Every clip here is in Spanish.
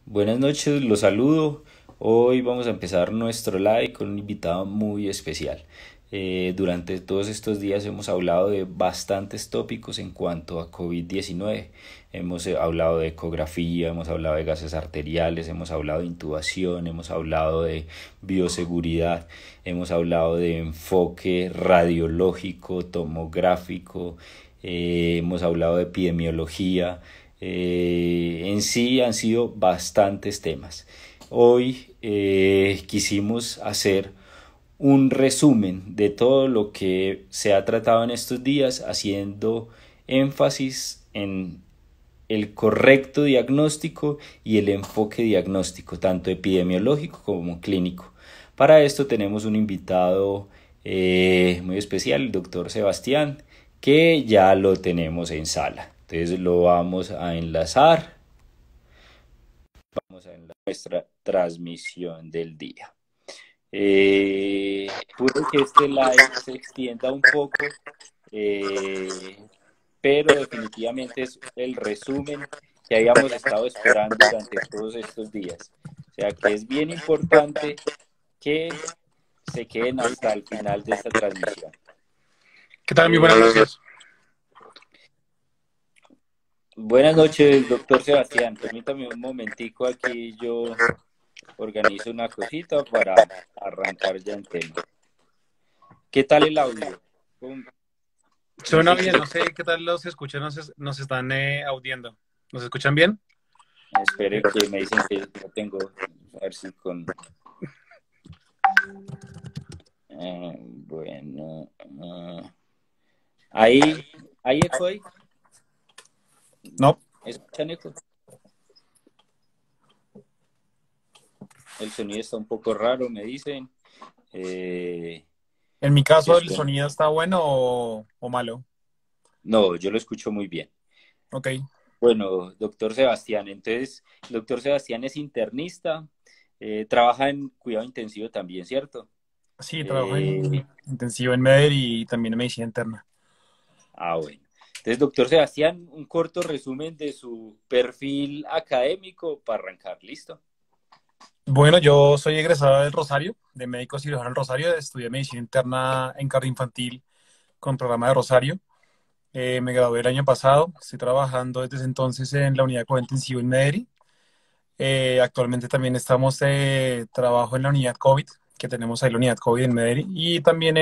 Buenas noches, los saludo. Hoy vamos a empezar nuestro live con un invitado muy especial. Durante todos estos días hemos hablado de bastantes tópicos en cuanto a COVID-19. Hemos hablado de ecografía, hemos hablado de gases arteriales, hemos hablado de intubación, hemos hablado de bioseguridad, hemos hablado de enfoque radiológico, tomográfico, hemos hablado de epidemiología. En sí han sido bastantes temas. Hoy quisimos hacer un resumen de todo lo que se ha tratado en estos días, haciendo énfasis en el correcto diagnóstico y el enfoque diagnóstico, tanto epidemiológico como clínico. Para esto tenemos un invitado muy especial, el doctor Sebastián, que ya lo tenemos en sala. Entonces lo vamos a enlazar, vamos a enlazar nuestra transmisión del día. Puede que este live se extienda un poco, eh, pero definitivamente es el resumen que habíamos estado esperando durante todos estos días. O sea que es bien importante que se queden hasta el final de esta transmisión. ¿Qué tal? Muy buenas Eh, noches. Buenas noches, doctor Sebastián. Permítame un momentico aquí, yo organizo una cosita para arrancar ya en tema. ¿Qué tal el audio? No Suena sé si bien, no sé qué tal los escuchan, nos están audiendo. ¿Nos escuchan bien? espere que me dicen que no tengo, a ver si con... bueno, ahí, ahí eco ahí. No. ¿Escuchan eco? El sonido está un poco raro, me dicen. Eh, En mi caso, ¿el Espera. sonido está bueno o malo? No, yo lo escucho muy bien. Ok. Bueno, doctor Sebastián, entonces, el doctor Sebastián es internista, trabaja en cuidado intensivo también, ¿cierto? Sí, trabajo Eh, en intensivo en MEDER y también en medicina interna. bueno. Entonces, doctor Sebastián, un corto resumen de su perfil académico para arrancar, ¿listo? Bueno, yo soy egresado del Rosario, de médico cirujano del Rosario, estudié medicina interna en cardio infantil con programa de Rosario. Me gradué el año pasado, estoy trabajando desde ese entonces en la unidad de cuidado intensivo en MEDER. Actualmente también estamos trabajo en la unidad COVID, que tenemos ahí la unidad COVID en Medellín, y también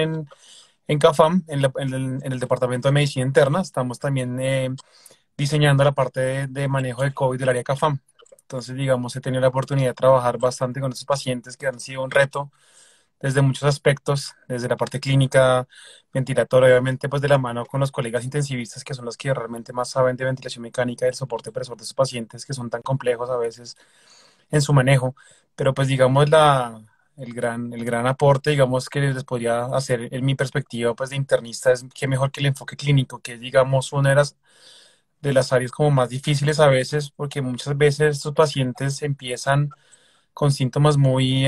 en CAFAM, en el Departamento de Medicina Interna, estamos también diseñando la parte de manejo de COVID del área CAFAM. Entonces, digamos, he tenido la oportunidad de trabajar bastante con estos pacientes que han sido un reto desde muchos aspectos, desde la parte clínica, ventilatoria, obviamente, pues de la mano con los colegas intensivistas, que son los que realmente más saben de ventilación mecánica y del soporte presor de estos pacientes que son tan complejos a veces en su manejo, pero pues digamos el gran aporte, digamos, que les podría hacer en mi perspectiva pues de internista es que mejor que el enfoque clínico, que es digamos una de las áreas como más difíciles a veces, porque muchas veces estos pacientes empiezan con síntomas muy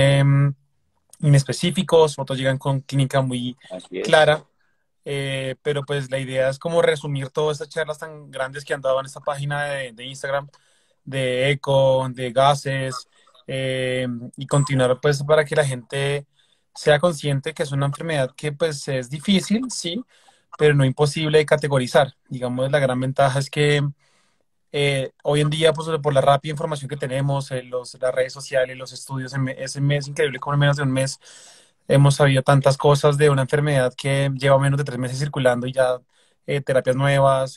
inespecíficos, otros llegan con clínica muy Así es. clara, pero pues la idea es como resumir todas estas charlas tan grandes que han dado en esta página de Instagram de eco, de gases, y continuar pues para que la gente sea consciente que es una enfermedad que pues es difícil, sí, pero no imposible de categorizar. Digamos, la gran ventaja es que hoy en día, pues por la rápida información que tenemos, las redes sociales, los estudios, es increíble como en menos de un mes hemos sabido tantas cosas de una enfermedad que lleva menos de 3 meses circulando y ya terapias nuevas,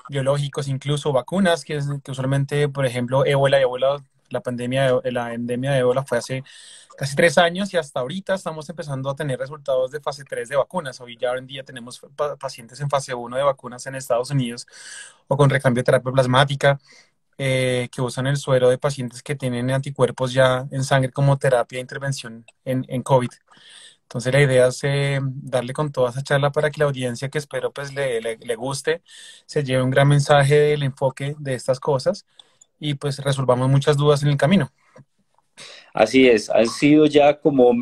biológicos, incluso vacunas, que usualmente, por ejemplo, ébola, la endemia de ébola fue hace casi 3 años y hasta ahorita estamos empezando a tener resultados de fase 3 de vacunas. Hoy en día tenemos pacientes en fase 1 de vacunas en Estados Unidos o con recambio de terapia plasmática, que usan el suero de pacientes que tienen anticuerpos ya en sangre como terapia de intervención en COVID. Entonces la idea es darle con toda esa charla para que la audiencia, que espero pues le guste, se lleve un gran mensaje del enfoque de estas cosas y pues resolvamos muchas dudas en el camino. Así es, han sido ya como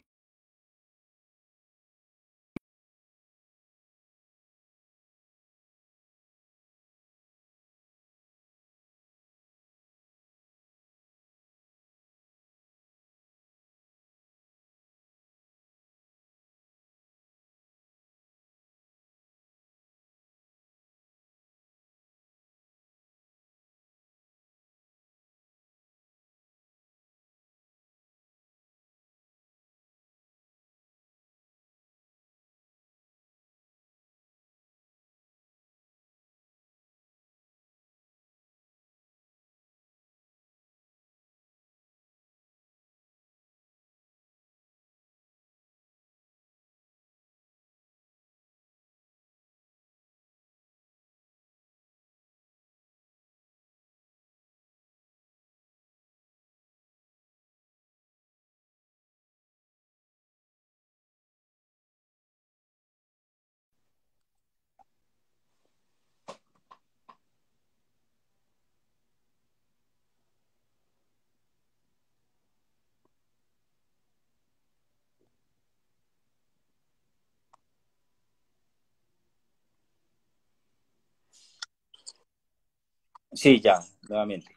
Sí, ya, nuevamente,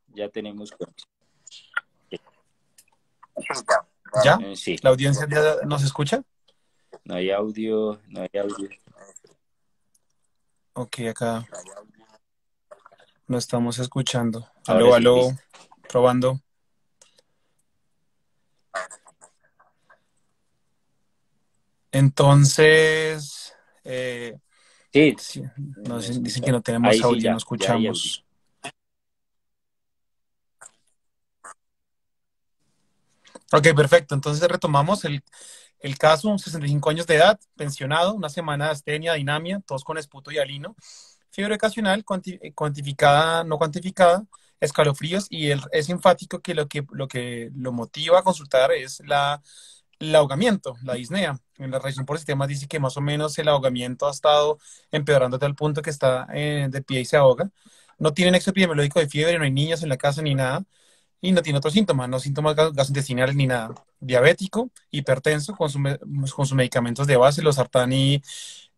ya tenemos conexión. ¿Ya? Sí, ¿La audiencia ya nos escucha? no hay audio, no hay audio. Ok, acá no estamos escuchando. Ahora Aló, sí, aló, listo. probando. Entonces, Sí, sí, me dicen que escucha. no tenemos Ahí sí, audio, no ya hay audio. escuchamos. Ok, perfecto. Entonces retomamos el caso, 65 años de edad, pensionado, una semana de astenia, dinamia, tos con esputo y alino, fiebre ocasional cuantificada, no cuantificada, escalofríos y es enfático que lo motiva a consultar es el ahogamiento, la disnea. En la revisión por sistemas dice que más o menos el ahogamiento ha estado empeorando hasta el punto que está de pie y se ahoga. No tiene nexo epidemiológico de fiebre, no hay niños en la casa ni nada y no tiene otros síntomas, no síntomas gastrointestinales ni nada. Diabético, hipertenso, con sus medicamentos de base, los sartán y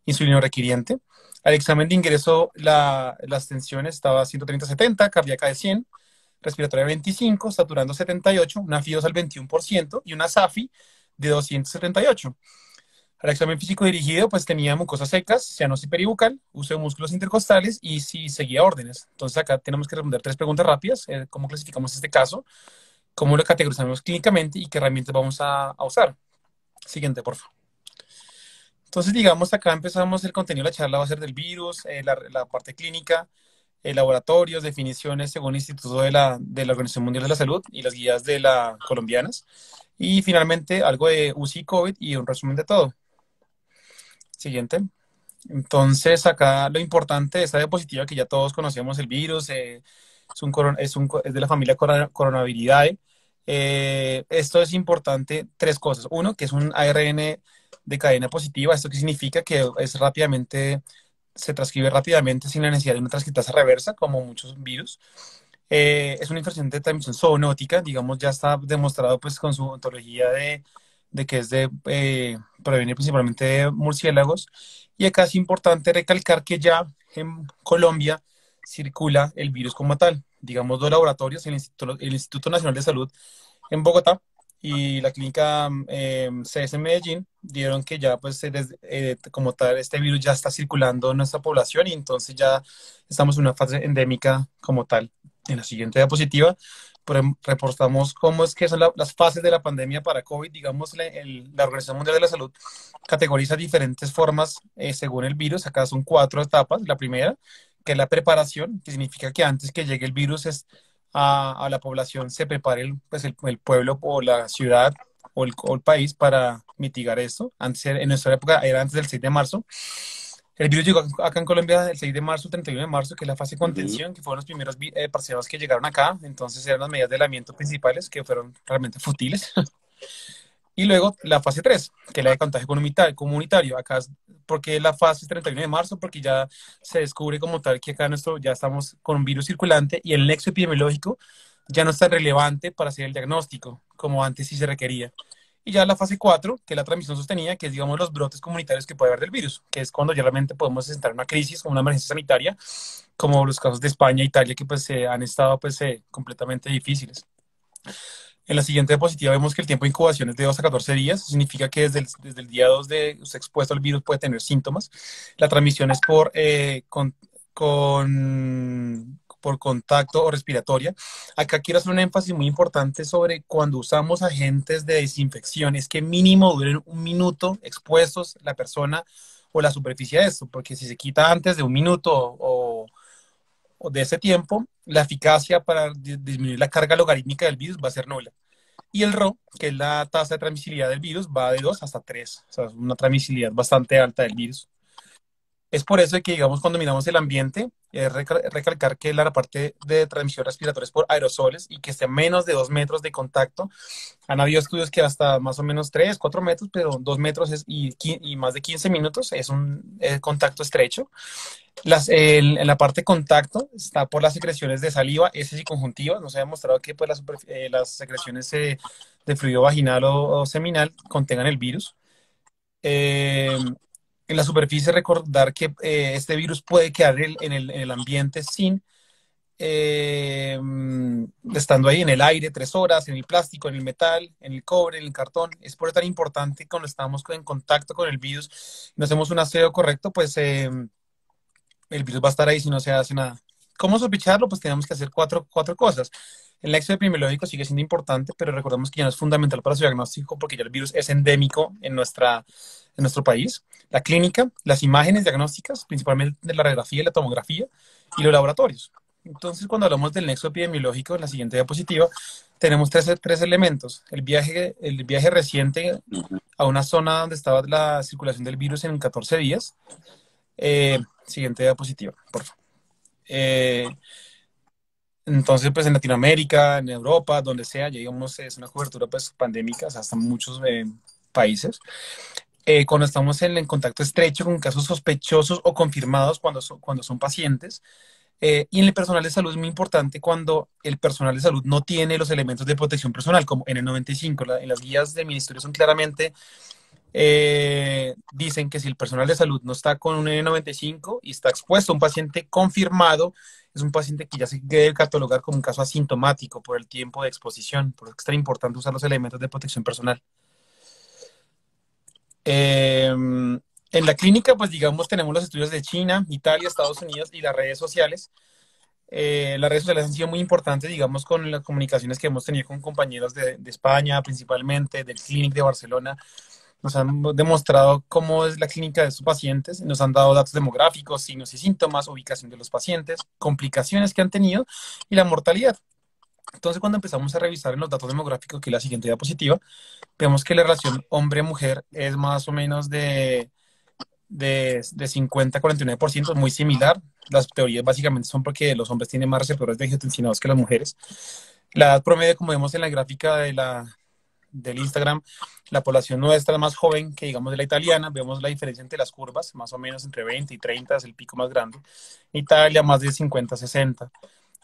insulino requiriente. Al examen de ingreso, las tensiones estaba 130/70, cardíaca de 100, respiratoria 25, saturando 78, una FIOS al 21% y una SAFI de 278. Al examen físico dirigido, pues tenía mucosas secas, cianosis peribucal, uso de músculos intercostales y si seguía órdenes. Entonces acá tenemos que responder tres preguntas rápidas. ¿Cómo clasificamos este caso? ¿Cómo lo categorizamos clínicamente? ¿Y qué herramientas vamos a usar? Siguiente, por favor. Entonces, digamos, acá empezamos el contenido de la charla, va a ser del virus, la parte clínica, laboratorios, definiciones según el Instituto de la Organización Mundial de la Salud y las guías de la colombianas. Y finalmente algo de UCI COVID y un resumen de todo. Siguiente. Entonces, acá lo importante de esta diapositiva, que ya todos conocemos el virus, es de la familia Coronaviridae. Esto es importante, tres cosas. Uno, que es un ARN de cadena positiva. ¿Esto qué significa? Que se transcribe rápidamente sin la necesidad de una transcriptasa reversa, como muchos virus. Es una infección de transmisión zoonótica, digamos, ya está demostrado pues con su ontología de que proviene principalmente de murciélagos. Y acá es importante recalcar que ya en Colombia circula el virus como tal. Digamos, dos laboratorios, el Instituto Nacional de Salud en Bogotá y la clínica CS en Medellín, dieron que ya pues como tal este virus ya está circulando en nuestra población y entonces ya estamos en una fase endémica como tal. En la siguiente diapositiva reportamos cómo es que son las fases de la pandemia para COVID. Digamos, la Organización Mundial de la Salud categoriza diferentes formas según el virus. Acá son cuatro etapas. La primera, que es la preparación, que significa que antes que llegue el virus a la población se prepare el pueblo o la ciudad o el país para mitigar esto. Antes, en nuestra época era antes del 6 de marzo. El virus llegó acá en Colombia el 6 de marzo, 31 de marzo, que es la fase de Ujú. contención, que fueron los primeros parciales que llegaron acá. Entonces eran las medidas de aislamiento principales que fueron realmente futiles. Y luego la fase 3 que es la de contagio comunitario. Acá, porque la fase es 31 de marzo? Porque ya se descubre como tal que acá ya estamos con un virus circulante y el nexo epidemiológico ya no es tan relevante para hacer el diagnóstico como antes sí se requería. Y ya la fase 4 que es la transmisión sostenida, que es, digamos, los brotes comunitarios que puede haber del virus, que es cuando ya realmente podemos entrar en una crisis o una emergencia sanitaria, como los casos de España e Italia, que pues han estado completamente difíciles. En la siguiente diapositiva vemos que el tiempo de incubación es de 2 a 14 días. Eso significa que desde el día 2 de usted expuesto al virus puede tener síntomas. La transmisión es por contacto o respiratoria. Acá quiero hacer un énfasis muy importante sobre cuando usamos agentes de desinfección. Es que mínimo duren un minuto expuestos la persona o la superficie de esto, porque si se quita antes de un minuto o de ese tiempo, la eficacia para disminuir la carga logarítmica del virus va a ser nula. Y el RO, que es la tasa de transmisibilidad del virus, va de 2 hasta 3. O sea, es una transmisibilidad bastante alta del virus. Es por eso que, digamos, cuando miramos el ambiente, es recalcar que la parte de transmisión respiratoria es por aerosoles y que esté a menos de 2 metros de contacto. Han habido estudios que hasta más o menos 3, 4 metros, pero 2 metros y más de 15 minutos es un contacto estrecho. En la parte de contacto está por las secreciones de saliva, heces y conjuntivas. Nos ha demostrado que pues, las secreciones de fluido vaginal o seminal contengan el virus. En la superficie, recordar que este virus puede quedar en el ambiente sin estando ahí en el aire 3 horas, en el plástico, en el metal, en el cobre, en el cartón. Es por eso tan importante cuando estamos en contacto con el virus, no hacemos un aseo correcto, pues el virus va a estar ahí si no se hace nada. ¿Cómo sospecharlo? Pues tenemos que hacer cuatro cosas. El nexo epidemiológico sigue siendo importante, pero recordemos que ya no es fundamental para su diagnóstico porque ya el virus es endémico en nuestro país. La clínica, las imágenes diagnósticas, principalmente de la radiografía y la tomografía, y los laboratorios. Entonces, cuando hablamos del nexo epidemiológico, en la siguiente diapositiva, tenemos tres elementos. El viaje reciente a una zona donde estaba la circulación del virus en 14 días. Siguiente diapositiva, por favor. Entonces, pues en Latinoamérica, en Europa, donde sea, ya digamos, es una cobertura pues pandémica, o sea, hasta muchos países. Cuando estamos en contacto estrecho con casos sospechosos o confirmados cuando son pacientes. Y en el personal de salud es muy importante cuando el personal de salud no tiene los elementos de protección personal, como en el 95. En las guías del ministerio son claramente dicen que si el personal de salud no está con un N95 y está expuesto a un paciente confirmado, es un paciente que ya se debe catalogar como un caso asintomático por el tiempo de exposición. Por eso es tan importante usar los elementos de protección personal. En la clínica, pues digamos, tenemos los estudios de China, Italia, Estados Unidos y las redes sociales. Las redes sociales han sido muy importantes, digamos, con las comunicaciones que hemos tenido con compañeros de España, principalmente, del Clinic de Barcelona. Nos han demostrado cómo es la clínica de sus pacientes, nos han dado datos demográficos, signos y síntomas, ubicación de los pacientes, complicaciones que han tenido y la mortalidad. Entonces, cuando empezamos a revisar en los datos demográficos, que es la siguiente diapositiva, vemos que la relación hombre-mujer es más o menos de 50 a 49%, muy similar. Las teorías básicamente son porque los hombres tienen más receptores de angiotensinados que las mujeres. La edad promedio, como vemos en la gráfica del Instagram, la población nuestra es más joven que, digamos, de la italiana. Vemos la diferencia entre las curvas, más o menos entre 20 y 30 es el pico más grande. Italia, más de 50 a 60.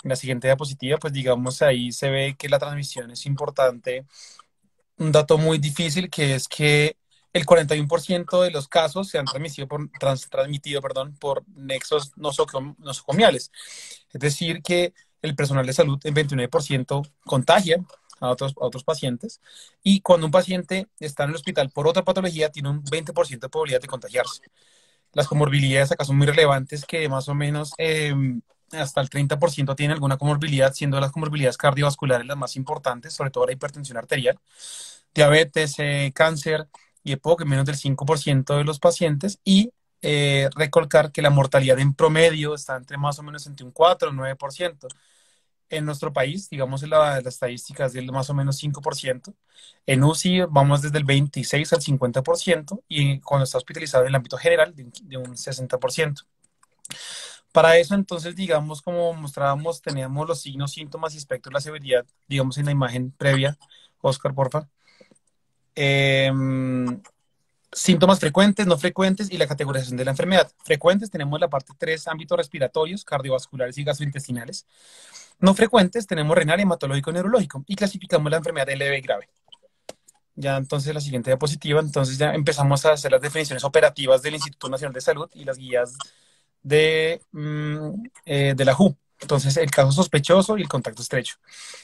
En la siguiente diapositiva, pues digamos, ahí se ve que la transmisión es importante. Un dato muy difícil que es que el 41% de los casos se han transmitido por nexos nosocomiales. Es decir, que el personal de salud en 29% contagia a otros pacientes, y cuando un paciente está en el hospital por otra patología tiene un 20% de probabilidad de contagiarse. Las comorbilidades acá son muy relevantes, que más o menos hasta el 30% tienen alguna comorbilidad, siendo las comorbilidades cardiovasculares las más importantes, sobre todo la hipertensión arterial, diabetes, cáncer y EPOC, en menos del 5% de los pacientes, y recalcar que la mortalidad en promedio está entre más o menos entre un 4 o 9%. En nuestro país, digamos, las estadísticas del más o menos 5%. En UCI vamos desde el 26 al 50%, y cuando está hospitalizado en el ámbito general de un 60%. Para eso, entonces, digamos, como mostrábamos, teníamos los signos, síntomas y espectros de la severidad, digamos, en la imagen previa. Oscar, porfa. Síntomas frecuentes, no frecuentes y la categorización de la enfermedad. Frecuentes tenemos la parte 3, ámbitos respiratorios, cardiovasculares y gastrointestinales. No frecuentes tenemos renal, hematológico, neurológico, y clasificamos la enfermedad de leve y grave. Ya entonces la siguiente diapositiva, entonces ya empezamos a hacer las definiciones operativas del Instituto Nacional de Salud y las guías de la WHO. Entonces, el caso sospechoso y el contacto estrecho.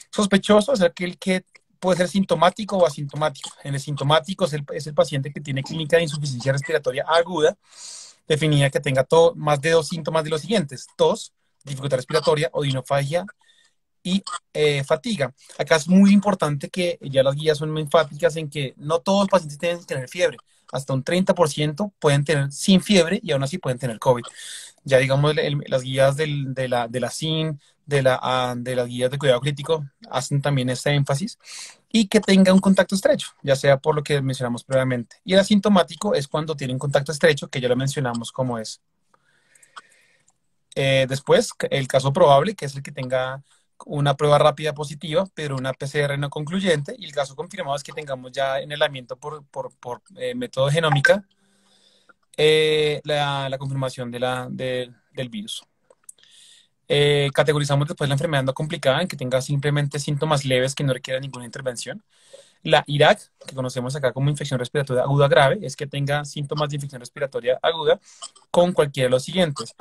Sospechoso es aquel que puede ser sintomático o asintomático. En el sintomático es el paciente que tiene clínica de insuficiencia respiratoria aguda, definida que tenga más de 2 síntomas de los siguientes: tos, dificultad respiratoria, odinofagia y fatiga. Acá es muy importante que ya las guías son muy enfáticas en que no todos los pacientes tienen que tener fiebre. Hasta un 30% pueden tener sin fiebre y aún así pueden tener COVID. Ya digamos, las guías de la CIN, de las guías de cuidado crítico, hacen también este énfasis, y que tenga un contacto estrecho, ya sea por lo que mencionamos previamente. Y el asintomático es cuando tiene un contacto estrecho, que ya lo mencionamos como es. Después, el caso probable, que es el que tenga una prueba rápida positiva, pero una PCR no concluyente, y el caso confirmado es que tengamos ya en el aislamiento por método genómica la confirmación del virus. Categorizamos después la enfermedad no complicada, en que tenga simplemente síntomas leves que no requieran ninguna intervención. La IRAC, que conocemos acá como infección respiratoria aguda grave, es que tenga síntomas de infección respiratoria aguda con cualquiera de los siguientes: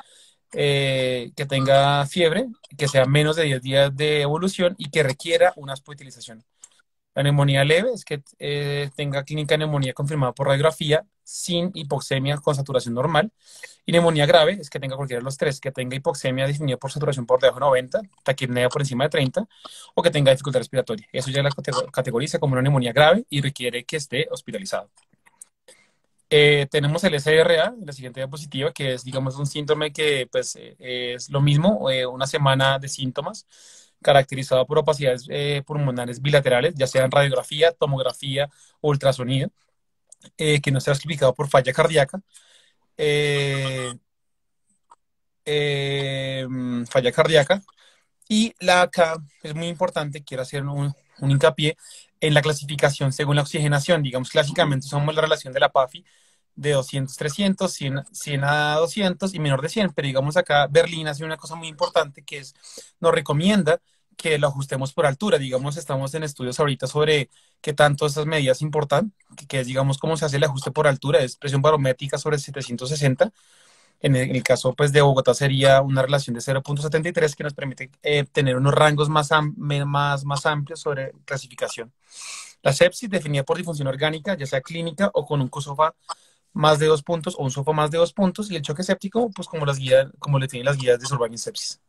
que tenga fiebre, que sea menos de 10 días de evolución y que requiera una hospitalización. La neumonía leve es que tenga clínica de neumonía confirmada por radiografía sin hipoxemia con saturación normal. Y neumonía grave es que tenga cualquiera de los tres, que tenga hipoxemia definida por saturación por debajo de 90, taquipnea por encima de 30 o que tenga dificultad respiratoria. Eso ya la categoriza como una neumonía grave y requiere que esté hospitalizado. Tenemos el SRA, la siguiente diapositiva, que es, digamos, un síntoma que pues, es lo mismo, una semana de síntomas, caracterizado por opacidades pulmonares bilaterales, ya sean radiografía, tomografía o ultrasonido, que no sea explicado por falla cardíaca. eh, eh, Falla cardíaca. Y la acá es muy importante, quiero hacer un hincapié en la clasificación según la oxigenación. Digamos, clásicamente usamos la relación de la PAFI de 200-300, 100 a 200 y menor de 100, pero digamos acá Berlín hace una cosa muy importante que es, nos recomienda que lo ajustemos por altura. Digamos, estamos en estudios ahorita sobre qué tanto estas medidas importan, que es, digamos, cómo se hace el ajuste por altura, es presión barométrica sobre 760. En el caso pues, de Bogotá sería una relación de 0,73 que nos permite tener unos rangos más amplios sobre clasificación. La sepsis definida por disfunción orgánica, ya sea clínica o con un COSOFA más de 2 puntos o un SOFA más de 2 puntos, y el choque séptico, pues como las guías, como le tienen las guías de Surviving Sepsis.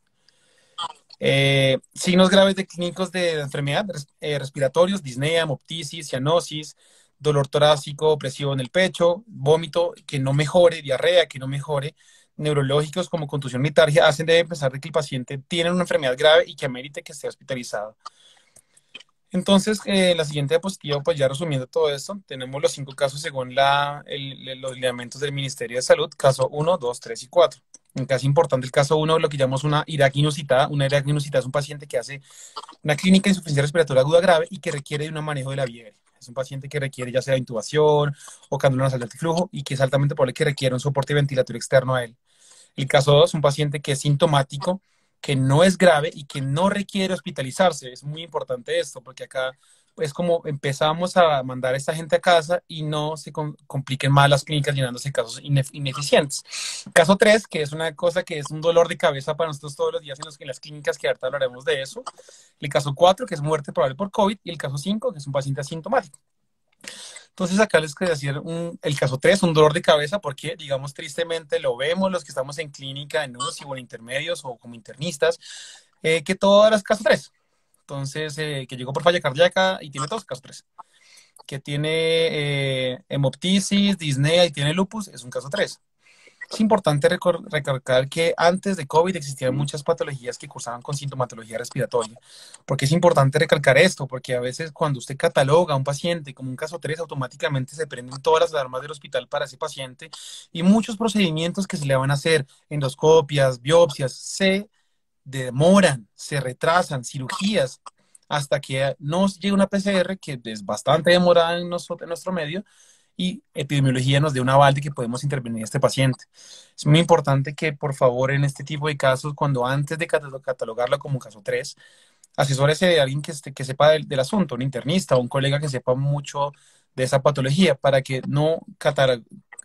Signos graves de clínicos de la enfermedad respiratorios, disnea, hemoptisis, cianosis, dolor torácico, presión en el pecho, vómito que no mejore, diarrea que no mejore, neurológicos como contusión mitargia, hacen de pensar de que el paciente tiene una enfermedad grave y que amerite que esté hospitalizado. Entonces, la siguiente diapositiva, pues ya resumiendo todo esto, tenemos los 5 casos según los lineamientos del Ministerio de Salud, caso 1, 2, 3 y 4. En caso importante, el caso 1, lo que llamamos una IRAC inusitada. Una IRAC inusitada es un paciente que hace una clínica de insuficiencia respiratoria aguda grave y que requiere de un manejo de la vía aérea. Es un paciente que requiere ya sea intubación o cánula nasal de antiflujo y que es altamente probable que requiera un soporte ventilatorio externo a él. El caso 2, un paciente que es sintomático, que no es grave y que no requiere hospitalizarse. Es muy importante esto, porque acá es como empezamos a mandar a esta gente a casa y no se compliquen más las clínicas llenándose de casos ineficientes. Caso 3, que es una cosa que es un dolor de cabeza para nosotros todos los días en las clínicas, que ahorita hablaremos de eso. El caso 4, que es muerte probable por COVID, y el caso 5, que es un paciente asintomático. Entonces acá les quería decir el caso 3, un dolor de cabeza, porque digamos tristemente lo vemos los que estamos en clínica, en UCI o en intermedios o como internistas, que todas las caso 3. Entonces, que llegó por falla cardíaca y tiene todos, caso 3. Que tiene hemoptisis, disnea y tiene lupus, es un caso 3. Es importante recalcar que antes de COVID existían muchas patologías que cursaban con sintomatología respiratoria. ¿Por qué es importante recalcar esto? Porque a veces cuando usted cataloga a un paciente como un caso 3, automáticamente se prenden todas las alarmas del hospital para ese paciente y muchos procedimientos que se le van a hacer, endoscopias, biopsias, se demoran, se retrasan, cirugías, hasta que nos llegue una PCR que es bastante demorada en nuestro medio y epidemiología nos dé un aval de que podemos intervenir en este paciente. Es muy importante que, por favor, en este tipo de casos, cuando antes de catalogarlo como caso 3, asesórese de alguien que sepa del asunto, un internista o un colega que sepa mucho de esa patología, para que no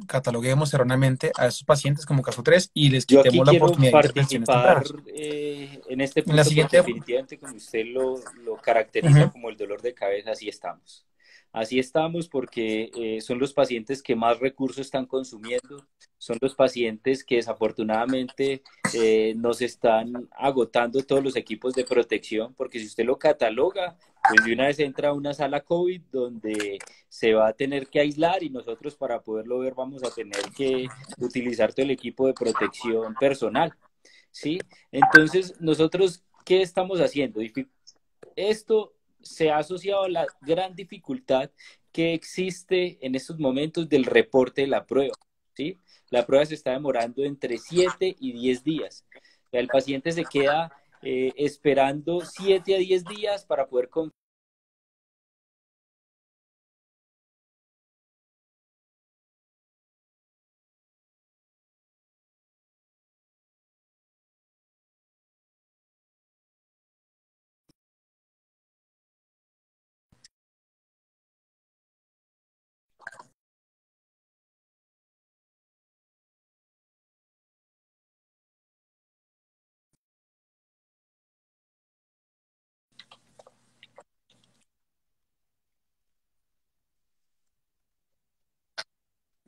cataloguemos erróneamente a esos pacientes como caso 3 y les Yo aquí quitemos la quiero oportunidad de intervenciones participar tempranas. en este En la punto porque siguiente... definitivamente como usted lo caracteriza Ujú. como el dolor de cabeza, así estamos. Así estamos porque son los pacientes que más recursos están consumiendo, son los pacientes que desafortunadamente nos están agotando todos los equipos de protección, porque si usted lo cataloga, pues de una vez entra a una sala COVID donde se va a tener que aislar y nosotros para poderlo ver vamos a tener que utilizar todo el equipo de protección personal, ¿sí? Entonces, nosotros, ¿qué estamos haciendo? Esto se ha asociado a la gran dificultad que existe en estos momentos del reporte de la prueba, ¿sí? La prueba se está demorando entre 7 y 10 días. El paciente se queda esperando 7 a 10 días para poder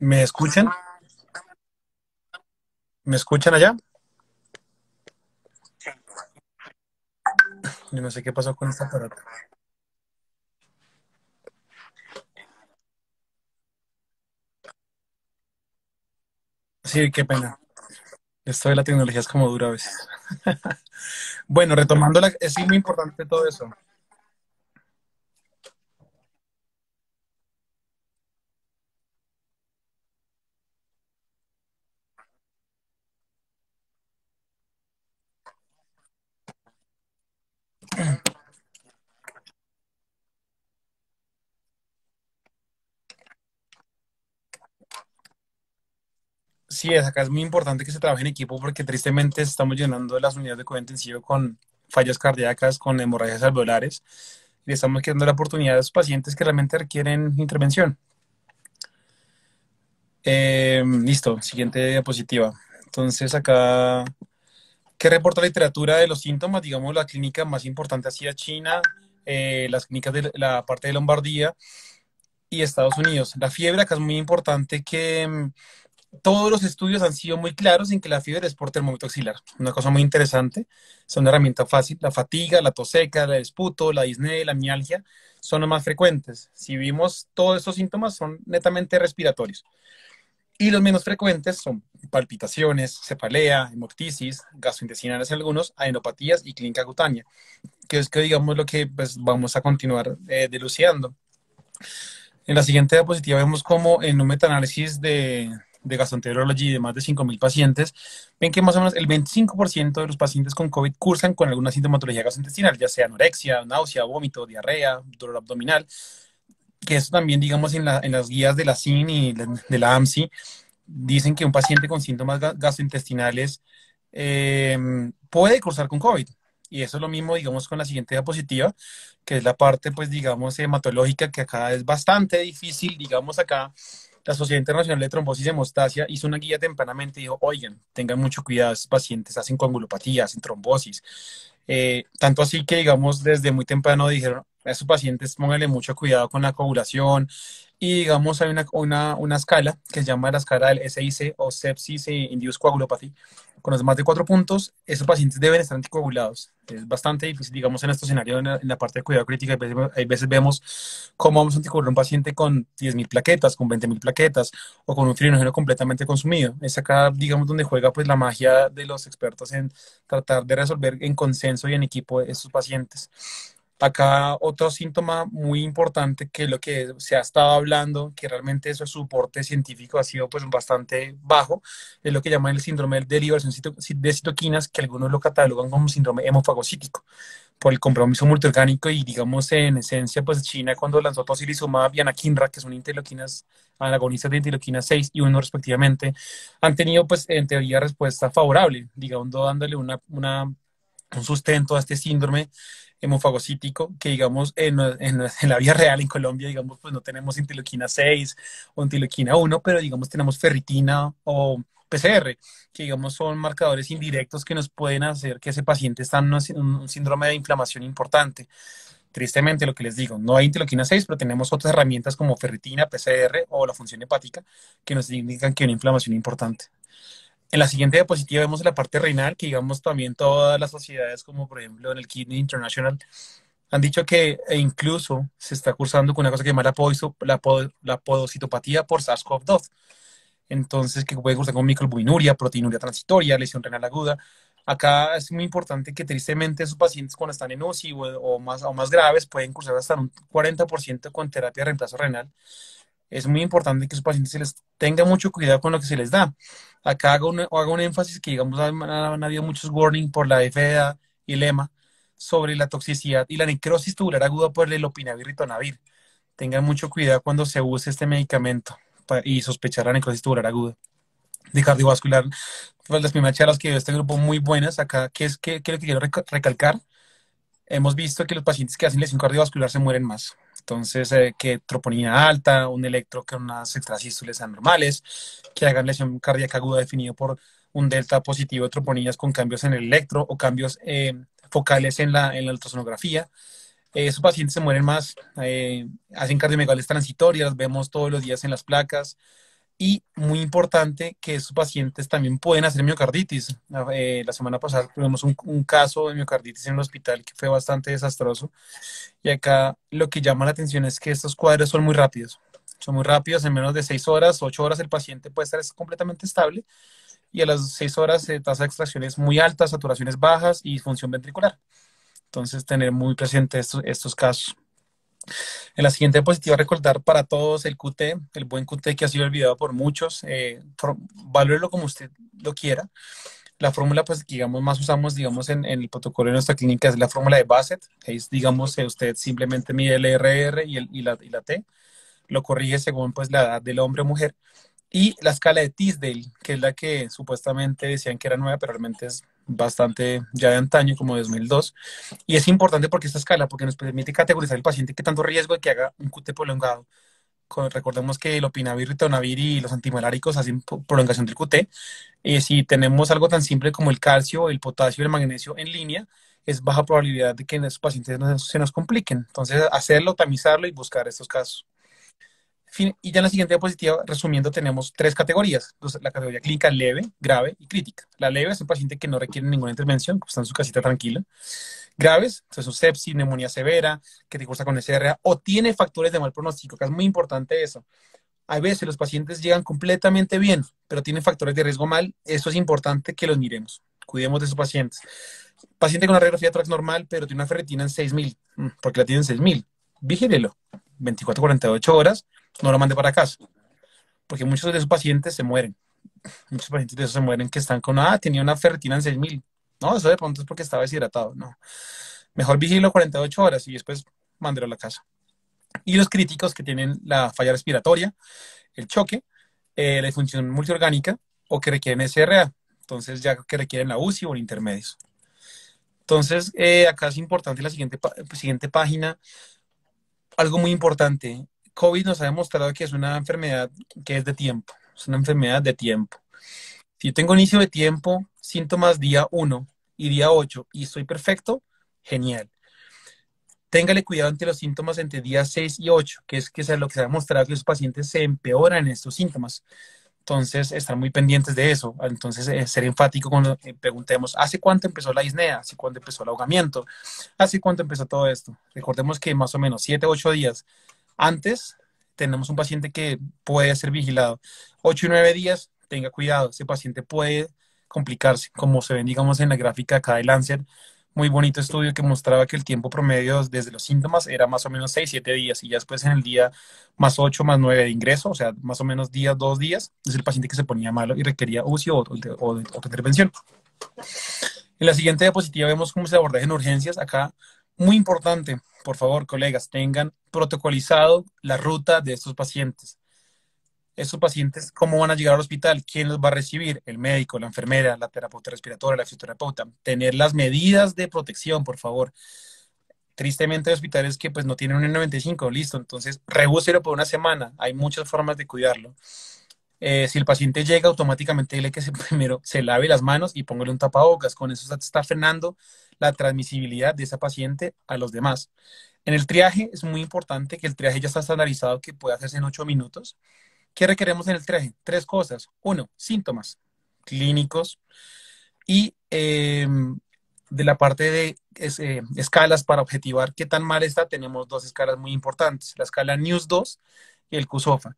¿Me escuchan? ¿Me escuchan allá? Yo no sé qué pasó con esta aparato. Sí, qué pena. Esto de la tecnología es como dura a veces. Bueno, retomando es muy importante todo eso. Sí, acá es muy importante que se trabaje en equipo porque tristemente estamos llenando las unidades de cuidado intensivo con fallas cardíacas, con hemorragias alveolares. Y estamos quedando la oportunidad a los pacientes que realmente requieren intervención. Listo, siguiente diapositiva. Entonces acá, ¿qué reporta la literatura de los síntomas? Digamos, la clínica más importante ha sido China, las clínicas de la parte de Lombardía y Estados Unidos. La fiebre acá es muy importante que todos los estudios han sido muy claros en que la fiebre es por termómetro axilar. Una cosa muy interesante, es una herramienta fácil. La fatiga, la tos seca, el esputo, la disnea, la mialgia son los más frecuentes. Si vimos todos estos síntomas son netamente respiratorios. Y los menos frecuentes son palpitaciones, cefalea, hemoptisis, gastrointestinales en algunos, adenopatías y clínica cutánea, que es que digamos lo que pues, vamos a continuar dilucidando. En la siguiente diapositiva vemos cómo en un metaanálisis de gastroenterology de más de 5.000 pacientes, ven que más o menos el 25% de los pacientes con COVID cursan con alguna sintomatología gastrointestinal, ya sea anorexia, náusea, vómito, diarrea, dolor abdominal, que eso también, digamos, en las guías de la CIN y de la AMSI, dicen que un paciente con síntomas gastrointestinales eh, puede cursar con COVID. Y eso es lo mismo, digamos, con la siguiente diapositiva, que es la parte, pues, digamos, hematológica, que acá es bastante difícil. Digamos, acá la Sociedad Internacional de Trombosis y Hemostasia hizo una guía tempranamente y dijo, oigan, tengan mucho cuidado, estos pacientes hacen coagulopatía, hacen trombosis. Tanto así que, digamos, desde muy temprano dijeron, a esos pacientes pónganle mucho cuidado con la coagulación, y digamos, hay una escala que se llama la escala del SIC o Sepsis Induced Coagulopathy. Con los más de 4 puntos, esos pacientes deben estar anticoagulados. Es bastante difícil, digamos, en este escenario, en la parte de cuidado crítico. Hay veces vemos cómo vamos a anticoagular un paciente con 10.000 plaquetas, con 20.000 plaquetas o con un fibrinógeno completamente consumido. Es acá, digamos, donde juega pues la magia de los expertos en tratar de resolver en consenso y en equipo estos pacientes. Acá otro síntoma muy importante que lo que se ha estado hablando, que realmente eso es soporte científico ha sido pues bastante bajo, es lo que llaman el síndrome de liberación de citoquinas, que algunos lo catalogan como síndrome hemofagocítico, por el compromiso multiorgánico y digamos en esencia pues China cuando lanzó tocilizumab y anakinra, que son interleuquinas, antagonistas de interleuquina 6 y 1 respectivamente, han tenido pues en teoría respuesta favorable, digamos dándole un sustento a este síndrome hemofagocítico que digamos en la vida real en Colombia digamos pues no tenemos interleuquina 6 o interleuquina 1, pero digamos tenemos ferritina o PCR, que digamos son marcadores indirectos que nos pueden hacer que ese paciente está en un síndrome de inflamación importante. Tristemente, lo que les digo, no hay interleuquina 6, pero tenemos otras herramientas como ferritina, PCR o la función hepática que nos indican que hay una inflamación importante. En la siguiente diapositiva vemos la parte renal, que digamos también todas las sociedades, como por ejemplo en el Kidney International, han dicho que incluso se está cursando con una cosa que se llama la podocitopatía por SARS-CoV-2. Entonces, que puede cursar con microalbuminuria, proteinuria transitoria, lesión renal aguda. Acá es muy importante que tristemente esos pacientes cuando están en UCI o más graves pueden cursar hasta un 40% con terapia de reemplazo renal. Es muy importante que a esos pacientes se les tenga mucho cuidado con lo que se les da. Acá hago un énfasis que, digamos, han habido muchos warnings por la FDA y el EMA sobre la toxicidad y la necrosis tubular aguda por el lopinavir y ritonavir. Tengan mucho cuidado cuando se use este medicamento y sospechar la necrosis tubular aguda. De cardiovascular, pues las primeras charlas que dio este grupo muy buenas acá, que lo que quiero recalcar, hemos visto que los pacientes que hacen lesión cardiovascular se mueren más. Entonces, que troponina alta, un electro con unas extrasístoles anormales, que hagan lesión cardíaca aguda definido por un delta positivo de troponinas con cambios en el electro o cambios focales en la ultrasonografía. Esos pacientes se mueren más, hacen cardiomegalias transitorias, las vemos todos los días en las placas. Y muy importante que estos pacientes también pueden hacer miocarditis. La semana pasada tuvimos un caso de miocarditis en el hospital que fue bastante desastroso. Y acá lo que llama la atención es que estos cuadros son muy rápidos. Son muy rápidos, en menos de 6 horas, 8 horas el paciente puede estar completamente estable y a las 6 horas tasa de extracción es muy alta, saturaciones bajas y función ventricular. Entonces, tener muy presente estos casos. En la siguiente diapositiva, recordar para todos el QT, el buen QT que ha sido olvidado por muchos. Valórelo como usted lo quiera. La fórmula, pues, digamos, más usamos, digamos, en el protocolo de nuestra clínica es la fórmula de Bassett. Es, digamos, usted simplemente mide el RR y la T, lo corrige según, pues, la edad del hombre o mujer. Y la escala de Tisdale, que es la que supuestamente decían que era nueva, pero realmente es bastante ya de antaño, como de 2002. Y es importante porque esta escala, porque nos permite categorizar el paciente que tanto riesgo de que haga un QT prolongado. Recordemos que el opinavir, ritonavir y los antimaláricos hacen prolongación del QT. Si tenemos algo tan simple como el calcio, el potasio y el magnesio en línea, es baja probabilidad de que en esos pacientes se nos compliquen. Entonces, hacerlo, tamizarlo y buscar estos casos. Y ya en la siguiente diapositiva, resumiendo, tenemos tres categorías. Entonces, la categoría clínica leve, grave y crítica. La leve es un paciente que no requiere ninguna intervención, que está en su casita tranquila. Graves, entonces un sepsis, neumonía severa, que te cursa con SRA o tiene factores de mal pronóstico, que es muy importante eso. A veces los pacientes llegan completamente bien, pero tienen factores de riesgo mal. Eso es importante que los miremos. Cuidemos de esos pacientes. Paciente con una radiografía de tórax normal, pero tiene una ferritina en 6000. ¿Por qué la tiene en 6000? Vigílelo. 24, 48 horas, no lo mande para casa. Porque muchos de esos pacientes se mueren. Muchos pacientes de esos se mueren que están con, tenía una ferritina en 6000. No, eso de pronto es porque estaba deshidratado. No. Mejor vigilo 48 horas y después mándelo a la casa. Y los críticos que tienen la falla respiratoria, el choque, la disfunción multiorgánica o que requieren SRA. Entonces, ya que requieren la UCI o el intermedios. Entonces, acá es importante la siguiente página. Algo muy importante. COVID nos ha demostrado que es una enfermedad que es de tiempo. Es una enfermedad de tiempo. Si yo tengo inicio de tiempo, síntomas día 1 y día 8 y estoy perfecto, genial. Téngale cuidado ante los síntomas entre días 6 y 8, que es lo que se ha demostrado que los pacientes se empeoran en estos síntomas. Entonces, estar muy pendientes de eso. Entonces, ser enfático cuando preguntemos, ¿hace cuánto empezó la disnea? ¿Hace cuánto empezó el ahogamiento? ¿Hace cuánto empezó todo esto? Recordemos que más o menos 7, 8 días antes tenemos un paciente que puede ser vigilado. 8 y 9 días, tenga cuidado. Ese paciente puede complicarse, como se ven, digamos, en la gráfica acá de Lancet. Muy bonito estudio que mostraba que el tiempo promedio desde los síntomas era más o menos 6, 7 días y ya después en el día más 8, más 9 de ingreso, o sea, más o menos 2 días, es el paciente que se ponía malo y requería UCI o intervención. En la siguiente diapositiva vemos cómo se aborda en urgencias. Acá, muy importante, por favor, colegas, tengan protocolizado la ruta de estos pacientes. Estos pacientes, ¿cómo van a llegar al hospital? ¿Quién los va a recibir? El médico, la enfermera, la terapeuta respiratoria, la fisioterapeuta. Tener las medidas de protección, por favor. Tristemente hay hospitales que pues no tienen un N95, listo. Entonces, rebúselo por una semana. Hay muchas formas de cuidarlo. Si el paciente llega, automáticamente dile que primero se lave las manos y póngale un tapabocas. Con eso está frenando la transmisibilidad de esa paciente a los demás. En el triaje es muy importante que el triaje ya está estandarizado, que puede hacerse en 8 minutos. ¿Qué requeremos en el triaje? 3 cosas. 1, síntomas clínicos y de la parte de escalas para objetivar qué tan mal está, tenemos 2 escalas muy importantes. La escala NEWS 2 y el QSOFA.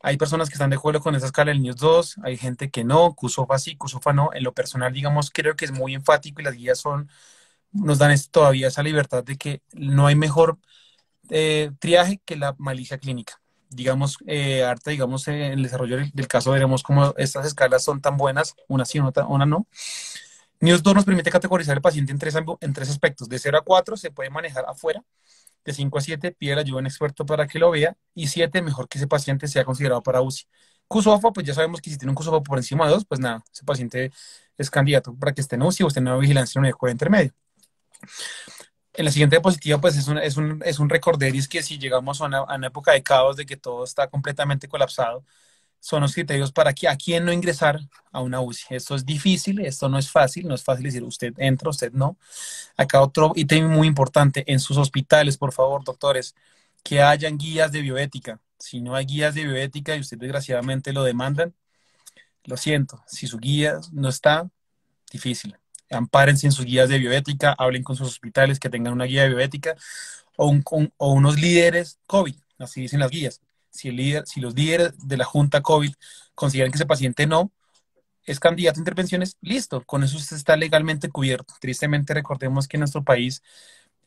Hay personas que están de acuerdo con esa escala del NEWS 2, hay gente que no, QSOFA sí, QSOFA no. En lo personal, digamos, creo que es muy enfático y las guías nos dan todavía esa libertad de que no hay mejor triaje que la malicia clínica. Digamos, digamos, en el desarrollo del caso veremos cómo estas escalas son tan buenas, una sí, una no. NEWS 2 nos permite categorizar el paciente en tres aspectos. De 0 a 4 se puede manejar afuera. De 5 a 7 pide la ayuda de un experto para que lo vea. Y 7, mejor que ese paciente sea considerado para UCI. QSOFA, pues ya sabemos que si tiene un QSOFA por encima de 2, pues nada, ese paciente es candidato para que esté en UCI o esté en una vigilancia en un eco de intermedio. En la siguiente diapositiva, pues es un recorderis que si llegamos a una época de caos, de que todo está completamente colapsado, son los criterios para a quién no ingresar a una UCI. Esto es difícil, esto no es fácil decir usted entra, usted no. Acá otro ítem muy importante, en sus hospitales, por favor, doctores, que hayan guías de bioética. Si no hay guías de bioética y usted desgraciadamente lo demandan, lo siento, si su guía no está, difícil. Ampárense en sus guías de bioética, hablen con sus hospitales que tengan una guía de bioética o unos líderes COVID, así dicen las guías. Si los líderes de la Junta COVID consideran que ese paciente no es candidato a intervenciones, listo, con eso usted está legalmente cubierto. Tristemente recordemos que en nuestro país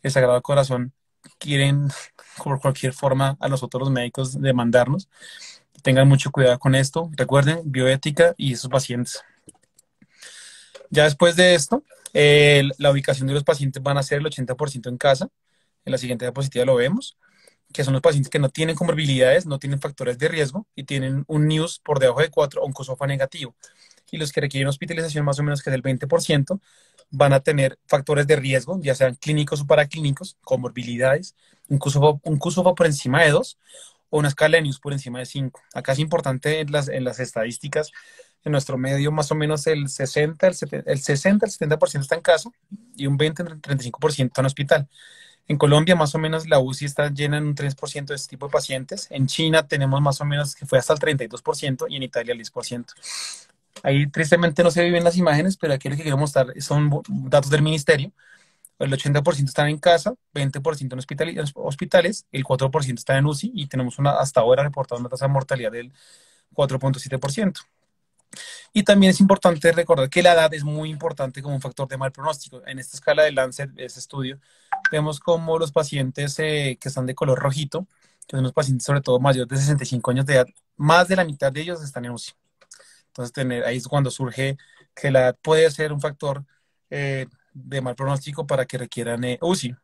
el Sagrado Corazón quieren por cualquier forma a nosotros los médicos demandarnos. Tengan mucho cuidado con esto. Recuerden, bioética y esos pacientes. Ya después de esto, la ubicación de los pacientes van a ser el 80% en casa. En la siguiente diapositiva lo vemos, que son los pacientes que no tienen comorbilidades, no tienen factores de riesgo y tienen un NIUS por debajo de 4 o un COSOFA negativo. Y los que requieren hospitalización más o menos que es del 20%, van a tener factores de riesgo, ya sean clínicos o paraclínicos, comorbilidades, un COSOFA por encima de 2 o una escala de NIUS por encima de 5. Acá es importante en las estadísticas, en nuestro medio más o menos el 60, el 60, el 70% está en casa y un 20, el 35% en hospital. En Colombia más o menos la UCI está llena en un 3% de este tipo de pacientes. En China tenemos más o menos que fue hasta el 32% y en Italia el 10%. Ahí tristemente no se ven las imágenes, pero aquí lo que quiero mostrar son datos del ministerio. El 80% están en casa, 20% en hospitales, el 4% está en UCI y tenemos hasta ahora reportada una tasa de mortalidad del 4,7%. Y también es importante recordar que la edad es muy importante como un factor de mal pronóstico. En esta escala de Lancet, este estudio, vemos como los pacientes que están de color rojito, que son los pacientes sobre todo mayores de 65 años de edad, más de la mitad de ellos están en UCI. Entonces, ahí es cuando surge que la edad puede ser un factor de mal pronóstico para que requieran UCI.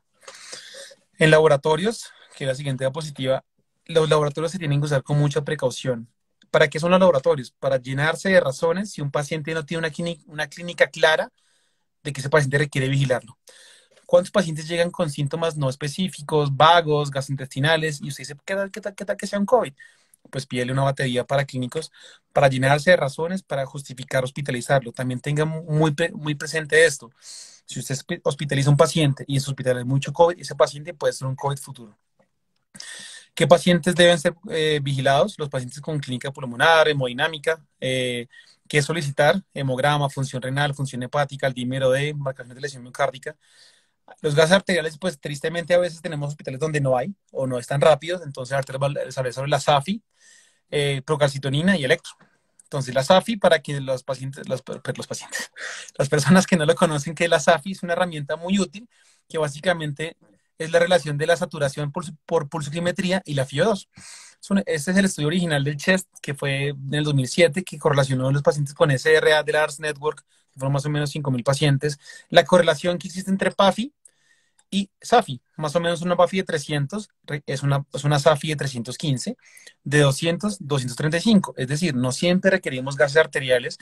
En laboratorios, que es la siguiente diapositiva, los laboratorios se tienen que usar con mucha precaución. ¿Para qué son los laboratorios? Para llenarse de razones si un paciente no tiene una clínica clara de que ese paciente requiere vigilarlo. ¿Cuántos pacientes llegan con síntomas no específicos, vagos, gastrointestinales? Y usted dice, ¿qué tal que sea un COVID? Pues pídele una batería para clínicos para llenarse de razones para justificar hospitalizarlo. También tenga muy presente esto. Si usted hospitaliza a un paciente y en su hospital hay mucho COVID, ese paciente puede ser un COVID futuro. ¿Qué pacientes deben ser vigilados? Los pacientes con clínica pulmonar, hemodinámica, ¿qué solicitar? Hemograma, función renal, función hepática, el dímero D, marcación de lesión miocárdica. Los gases arteriales, pues tristemente a veces tenemos hospitales donde no hay o no están rápidos, entonces saber sobre la SAFI, procalcitonina y electro. Entonces la SAFI, para que los pacientes, las personas que no lo conocen, que la SAFI es una herramienta muy útil que básicamente es la relación de la saturación por pulsoximetría y la FIO2. Este es el estudio original del CHEST, que fue en el 2007, que correlacionó a los pacientes con SRA de la ARS Network, que fueron más o menos 5.000 pacientes. La correlación que existe entre PAFI y SAFI, más o menos una PAFI de 300 es una SAFI de 315, de 200, 235. Es decir, no siempre requerimos gases arteriales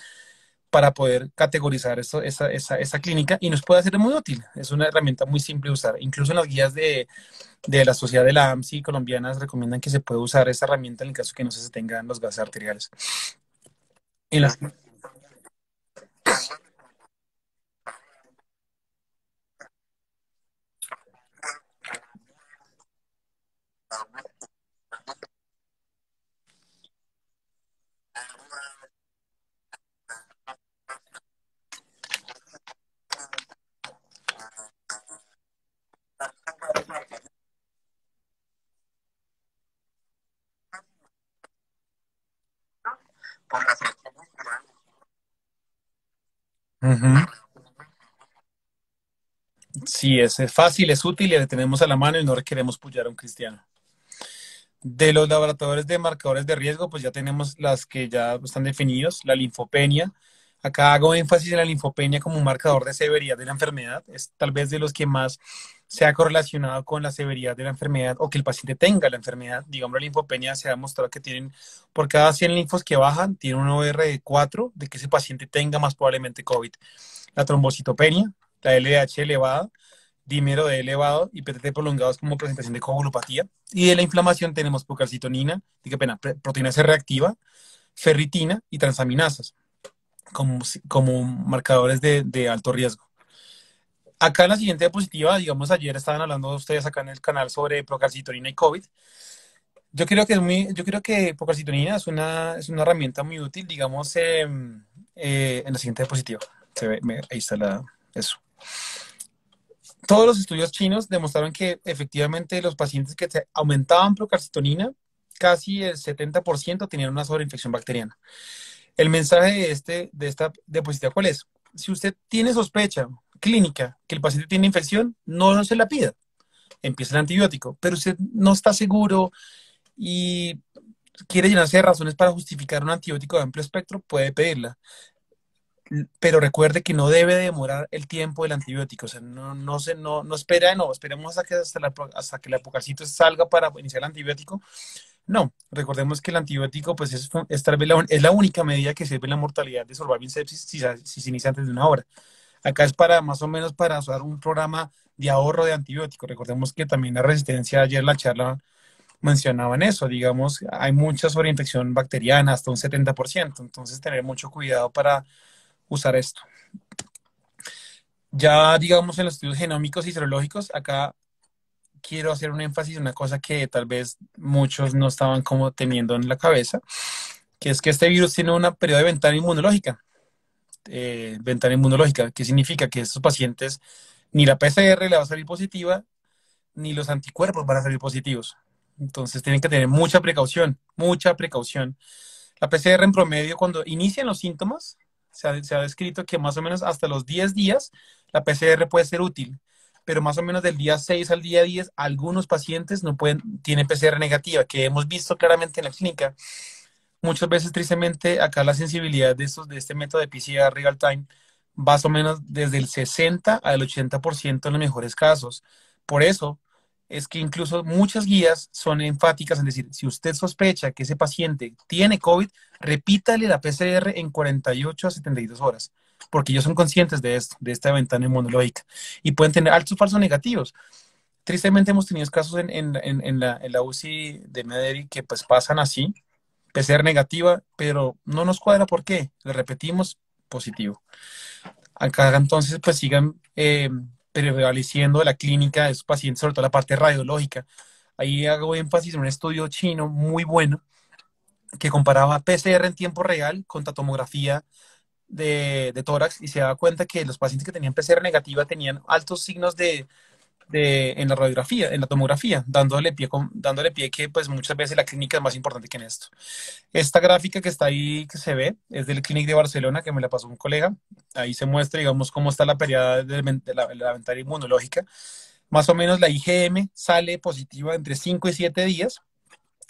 para poder categorizar esa clínica y nos puede ser muy útil. Es una herramienta muy simple de usar. Incluso en las guías de la sociedad de la AMSI colombianas recomiendan que se pueda usar esta herramienta en el caso que no se tengan los gases arteriales. En las, Ujú. Sí, es fácil, es útil y le tenemos a la mano y no requeremos pullar a un cristiano. De los laboratorios de marcadores de riesgo, pues ya tenemos las que ya están definidos, la linfopenia. Acá hago énfasis en la linfopenia como un marcador de severidad de la enfermedad. Es tal vez de los que más se ha correlacionado con la severidad de la enfermedad o que el paciente tenga la enfermedad. Digamos, la linfopenia se ha demostrado que tienen, por cada 100 linfos que bajan, tiene un OR de 4 de que ese paciente tenga más probablemente COVID. La trombocitopenia, la LDH elevada, dímero D elevado y PTT prolongados como presentación de coagulopatía. Y de la inflamación tenemos procalcitonina, proteína C reactiva, ferritina y transaminasas como marcadores de alto riesgo. Acá en la siguiente diapositiva, digamos, ayer estaban hablando ustedes acá en el canal sobre procalcitonina y COVID. yo creo que procalcitonina es una herramienta muy útil, digamos, en la siguiente diapositiva. Ahí está eso. Todos los estudios chinos demostraron que efectivamente los pacientes que aumentaban procalcitonina, casi el 70% tenían una sobreinfección bacteriana. El mensaje de esta diapositiva, ¿cuál es? Si usted tiene sospecha clínica que el paciente tiene infección, no se la pida. Empieza el antibiótico. Pero usted no está seguro y quiere llenarse de razones para justificar un antibiótico de amplio espectro, puede pedirla. Pero recuerde que no debe demorar el tiempo del antibiótico. O sea, no espera, no, esperemos hasta que la apocalipsis salga para iniciar el antibiótico. No, recordemos que el antibiótico pues es tal vez es la única medida que sirve en la mortalidad de Solvarvin sepsis si se inicia antes de una hora. Acá es para más o menos para usar un programa de ahorro de antibióticos. Recordemos que también la resistencia, ayer en la charla mencionaban eso, digamos, hay mucha sobreinfección bacteriana, hasta un 70%, entonces tener mucho cuidado para usar esto. Ya, digamos, en los estudios genómicos y serológicos, acá quiero hacer un énfasis en una cosa que tal vez muchos no estaban como teniendo en la cabeza, que es que este virus tiene una periodo de ventana inmunológica. Ventana inmunológica, que significa que estos pacientes ni la PCR le va a salir positiva, ni los anticuerpos van a salir positivos. Entonces tienen que tener mucha precaución, mucha precaución. La PCR en promedio, cuando inician los síntomas, se ha descrito que más o menos hasta los 10 días la PCR puede ser útil, pero más o menos del día 6 al día 10, algunos pacientes no tienen PCR negativa, que hemos visto claramente en la clínica. Muchas veces, tristemente, acá la sensibilidad de este método de PCR real time, más o menos desde el 60 al 80% en los mejores casos. Por eso es que incluso muchas guías son enfáticas en decir, si usted sospecha que ese paciente tiene COVID, repítale la PCR en 48 a 72 horas, porque ellos son conscientes de esto, de esta ventana inmunológica, y pueden tener altos falsos negativos. Tristemente hemos tenido casos en la UCI de Medellín que pues pasan así, PCR negativa, pero no nos cuadra por qué. Le repetimos, positivo. Acá entonces pues sigan prevaleciendo la clínica de esos pacientes, sobre todo la parte radiológica. Ahí hago énfasis en un estudio chino muy bueno que comparaba PCR en tiempo real contra tomografía de tórax y se daba cuenta que los pacientes que tenían PCR negativa tenían altos signos en la radiografía, en la tomografía, dándole pie que pues muchas veces la clínica es más importante que en esto. Esta gráfica que está ahí, que se ve, es del Clínic de Barcelona, que me la pasó un colega. Ahí se muestra, digamos, cómo está la periodo de la ventana inmunológica. Más o menos la IgM sale positiva entre 5 y 7 días,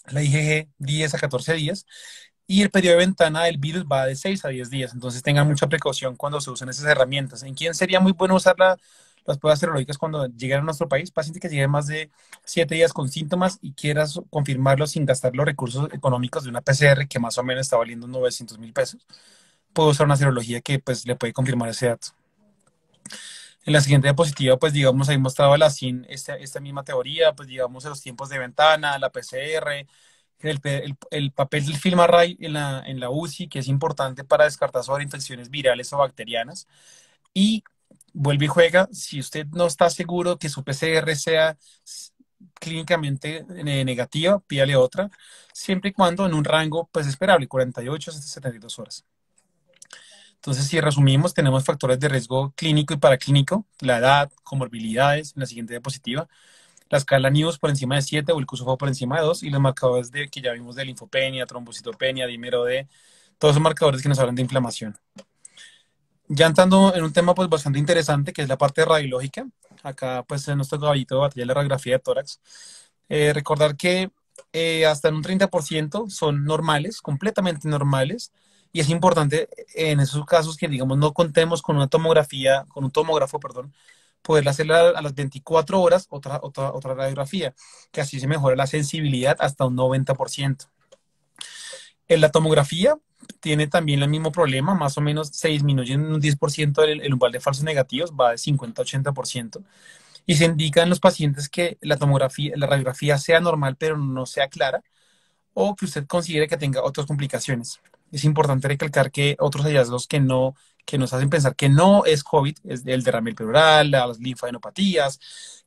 la IgG 10 a 14 días, y el periodo de ventana del virus va de 6 a 10 días. Entonces tengan mucha precaución cuando se usen esas herramientas. ¿En quién sería muy bueno usar las pruebas serológicas cuando lleguen a nuestro país? Paciente que llegue más de 7 días con síntomas y quieras confirmarlo sin gastar los recursos económicos de una PCR que más o menos está valiendo 900.000 pesos. Puedo usar una serología que pues le puede confirmar ese dato. En la siguiente diapositiva, pues digamos, ahí mostraba esta misma teoría, pues digamos, los tiempos de ventana, la PCR, el papel del film array en la UCI, que es importante para descartar sobre infecciones virales o bacterianas. Y vuelve y juega, si usted no está seguro que su PCR sea clínicamente negativa, pídale otra, siempre y cuando en un rango pues esperable, 48 hasta 72 horas. Entonces, si resumimos, tenemos factores de riesgo clínico y paraclínico, la edad, comorbilidades, en la siguiente diapositiva, la escala NEWS por encima de 7 o el QSOFA por encima de 2 y los marcadores que ya vimos de linfopenia, trombocitopenia, dímero D, todos son marcadores que nos hablan de inflamación. Ya entrando en un tema pues bastante interesante que es la parte radiológica, acá pues en nuestro caballito de batalla de la radiografía de tórax, recordar que hasta en un 30% son normales, completamente normales, y es importante en esos casos que digamos no contemos con una tomografía, con un tomógrafo, perdón, poder hacer a las 24 horas otra radiografía, que así se mejora la sensibilidad hasta un 90%. En la tomografía tiene también el mismo problema, más o menos se disminuye en un 10% el umbral de falsos negativos, va de 50 a 80%, y se indica en los pacientes que la radiografía sea normal pero no sea clara, o que usted considere que tenga otras complicaciones. Es importante recalcar que otros hallazgos que nos hacen pensar que no es COVID, es el derrame pleural, las linfadenopatías,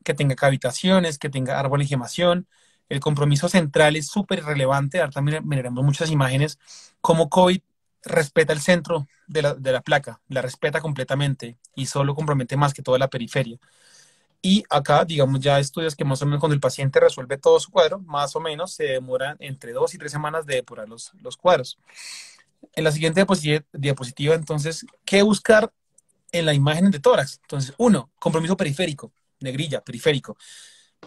que tenga cavitaciones, que tenga árbol de gemación, El compromiso central es súper relevante. Ahora también miraremos muchas imágenes, cómo COVID respeta el centro de la placa, la respeta completamente y solo compromete más que toda la periferia. Y acá, digamos, ya estudios que más o menos cuando el paciente resuelve todo su cuadro, más o menos se demoran entre 2 y 3 semanas de depurar los cuadros. En la siguiente diapositiva, entonces, ¿qué buscar en la imagen de tórax? Entonces, uno, compromiso periférico, negrilla, periférico,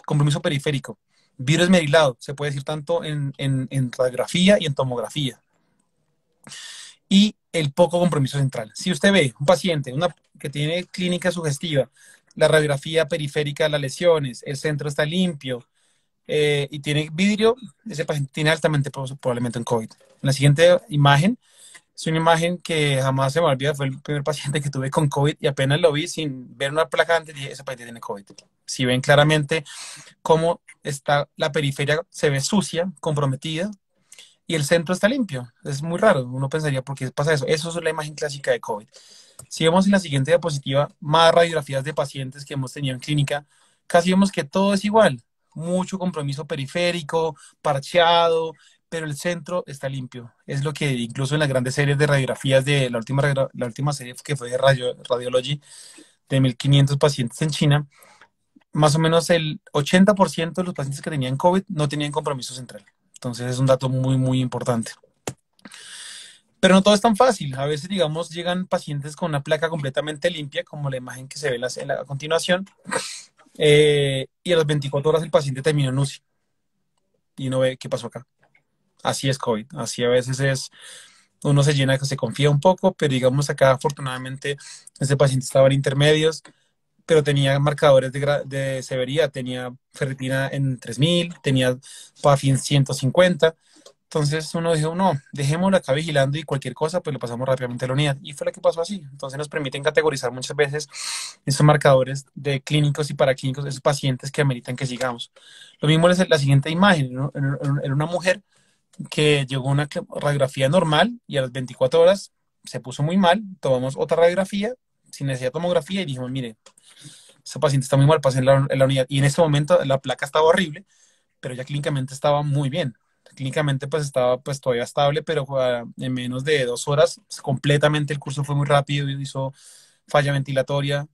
compromiso periférico. Virus esmerilado, se puede decir tanto en radiografía y en tomografía. Y el poco compromiso central. Si usted ve un paciente que tiene clínica sugestiva, la radiografía periférica de las lesiones, el centro está limpio y tiene vidrio, ese paciente tiene altamente probablemente un COVID. En la siguiente imagen, es una imagen que jamás se me olvida, fue el primer paciente que tuve con COVID y apenas lo vi sin ver una placa antes, dije, ese paciente tiene COVID. Si ven claramente cómo está la periferia, se ve sucia, comprometida, y el centro está limpio. Es muy raro. Uno pensaría, ¿por qué pasa eso? Eso es la imagen clásica de COVID. Si vemos en la siguiente diapositiva más radiografías de pacientes que hemos tenido en clínica, casi vemos que todo es igual. Mucho compromiso periférico, parcheado, pero el centro está limpio. Es lo que incluso en las grandes series de radiografías de la última serie que fue de Radiology, de 1.500 pacientes en China, más o menos el 80% de los pacientes que tenían COVID no tenían compromiso central. Entonces es un dato muy, muy importante. Pero no todo es tan fácil. A veces, digamos, llegan pacientes con una placa completamente limpia, como la imagen que se ve a continuación, y a las 24 horas el paciente termina en UCI y uno ve qué pasó acá. Así es COVID. Así a veces es, uno se llena, se confía un poco, pero digamos acá afortunadamente este paciente estaba en intermedios, pero tenía marcadores de severidad, tenía ferritina en 3000, tenía PAFI en 150. Entonces uno dijo, no, dejémoslo acá vigilando y cualquier cosa, pues lo pasamos rápidamente a la unidad. Y fue lo que pasó así. Entonces nos permiten categorizar muchas veces esos marcadores de clínicos y paraclínicos, esos pacientes que ameritan que sigamos. Lo mismo es la siguiente imagen, ¿no? Era una mujer que llegó a una radiografía normal y a las 24 horas se puso muy mal, tomamos otra radiografía sin necesidad de tomografía y dijimos, mire, ese paciente está muy mal, pase en la unidad. Y en ese momento la placa estaba horrible, pero ya clínicamente estaba muy bien. Clínicamente pues estaba pues todavía estable, pero en menos de 2 horas completamente el curso fue muy rápido, hizo falla ventilatoria.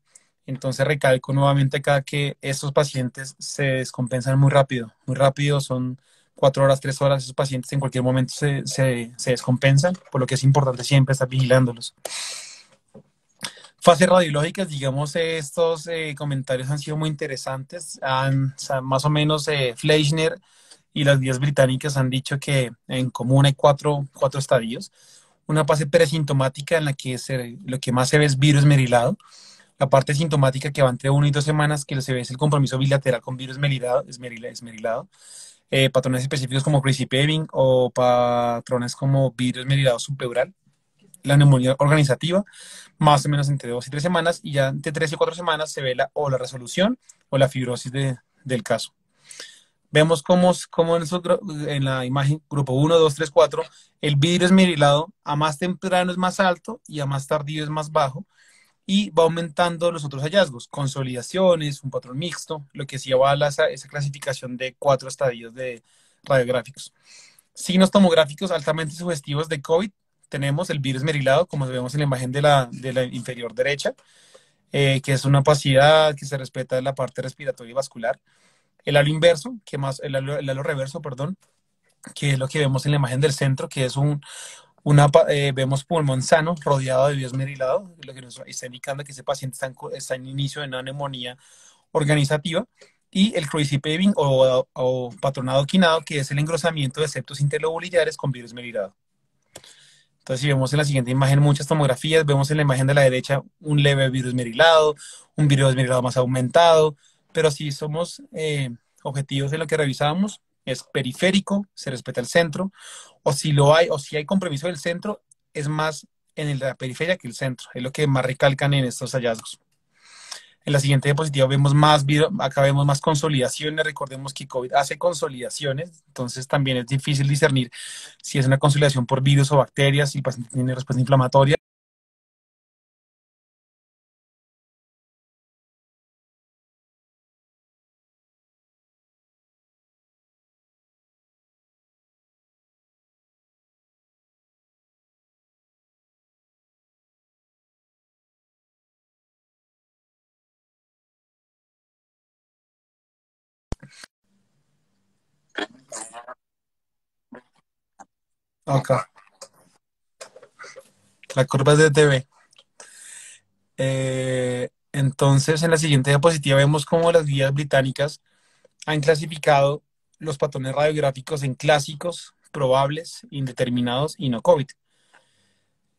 Entonces recalco nuevamente acá que estos pacientes se descompensan muy rápido, son 4 horas, 3 horas, esos pacientes en cualquier momento se descompensan, por lo que es importante siempre estar vigilándolos. Fases radiológicas, digamos, estos comentarios han sido muy interesantes. O sea, más o menos Fleischner y las guías británicas han dicho que en común hay cuatro estadios. Una fase presintomática en la que lo que más se ve es virus merilado. La parte sintomática que va entre 1 y 2 semanas, que se ve es el compromiso bilateral con virus esmerilado. Patrones específicos como crazy paving o patrones como virus merilado subpleural. La neumonía organizativa, más o menos entre 2 y 3 semanas, y ya entre 3 y 4 semanas se ve o la resolución o la fibrosis del caso. Vemos cómo en la imagen grupo 1, 2, 3, 4, el vidrio esmerilado a más temprano es más alto y a más tardío es más bajo, y va aumentando los otros hallazgos, consolidaciones, un patrón mixto, lo que sí avala esa clasificación de 4 estadios de radiográficos. Signos tomográficos altamente sugestivos de COVID. Tenemos el virus esmerilado, como vemos en la imagen de la inferior derecha, que es una opacidad que se respeta en la parte respiratoria y vascular. El halo inverso, el halo reverso, perdón, que es lo que vemos en la imagen del centro, que es vemos pulmón sano rodeado de virus esmerilado, lo que nos está indicando que ese paciente está en inicio de una neumonía organizativa. Y el crazy paving o patronado quinado, que es el engrosamiento de septos interlobulares con virus esmerilado. Entonces, si vemos en la siguiente imagen muchas tomografías, vemos en la imagen de la derecha un leve virus esmerilado, un virus esmerilado más aumentado, pero si somos objetivos en lo que revisamos, es periférico, se respeta el centro, o si lo hay, o si hay compromiso del centro, es más en la periferia que el centro, es lo que más recalcan en estos hallazgos. En la siguiente diapositiva vemos acá vemos más consolidaciones. Recordemos que COVID hace consolidaciones, entonces también es difícil discernir si es una consolidación por virus o bacterias, si el paciente tiene respuesta inflamatoria. Acá, la curva es de TV. Entonces, en la siguiente diapositiva vemos cómo las guías británicas han clasificado los patrones radiográficos en clásicos, probables, indeterminados y no COVID.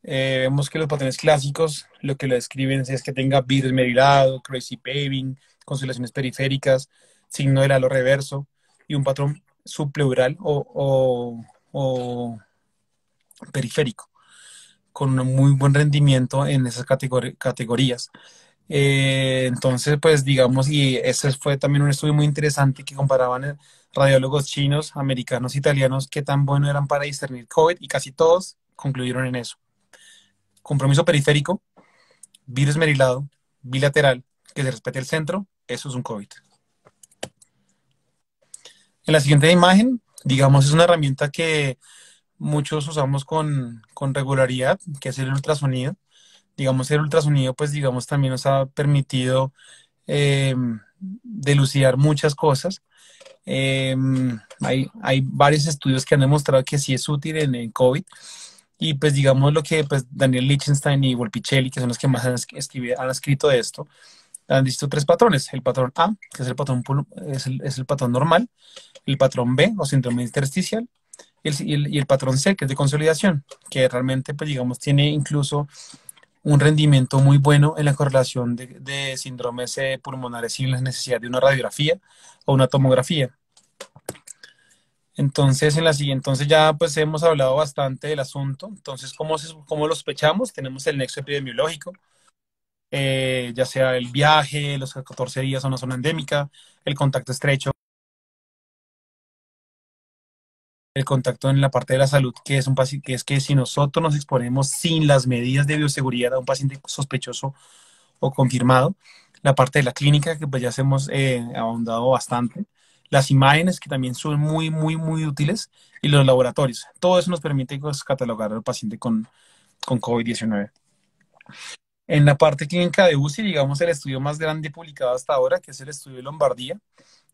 Vemos que los patrones clásicos lo que lo describen es que tenga virus merilado, crazy paving, constelaciones periféricas, signo del halo reverso y un patrón subpleural o periférico, con un muy buen rendimiento en esas categorías. Entonces, pues digamos, y ese fue también un estudio muy interesante que comparaban radiólogos chinos, americanos, italianos, qué tan buenos eran para discernir COVID y casi todos concluyeron en eso. Compromiso periférico, virus merilado, bilateral, que se respete el centro, eso es un COVID. En la siguiente imagen, digamos, es una herramienta que muchos usamos con regularidad, que es el ultrasonido. Digamos, el ultrasonido, pues digamos, también nos ha permitido eh, delucidar muchas cosas. Eh, hay varios estudios que han demostrado que sí es útil en COVID. Y pues digamos lo que pues, Daniel Lichtenstein y Volpicelli, que son los que más han escrito de esto, han visto tres patrones. El patrón A, que es el patrón, es el patrón normal, el patrón B, o síndrome intersticial, y el patrón C, que es de consolidación, que realmente, pues digamos, tiene incluso un rendimiento muy bueno en la correlación de síndromes pulmonares sin la necesidad de una radiografía o una tomografía. Entonces, entonces ya pues hemos hablado bastante del asunto. Entonces, ¿cómo lo sospechamos? Tenemos el nexo epidemiológico, ya sea el viaje, los 14 días a una zona endémica, el contacto estrecho, el contacto en la parte de la salud, que es un paciente, que es que si nosotros nos exponemos sin las medidas de bioseguridad a un paciente sospechoso o confirmado, la parte de la clínica, que pues ya hemos ahondado bastante, las imágenes, que también son muy, muy, muy útiles, y los laboratorios. Todo eso nos permite pues, catalogar al paciente con COVID-19. En la parte clínica de UCI, digamos, el estudio más grande publicado hasta ahora, que es el estudio de Lombardía,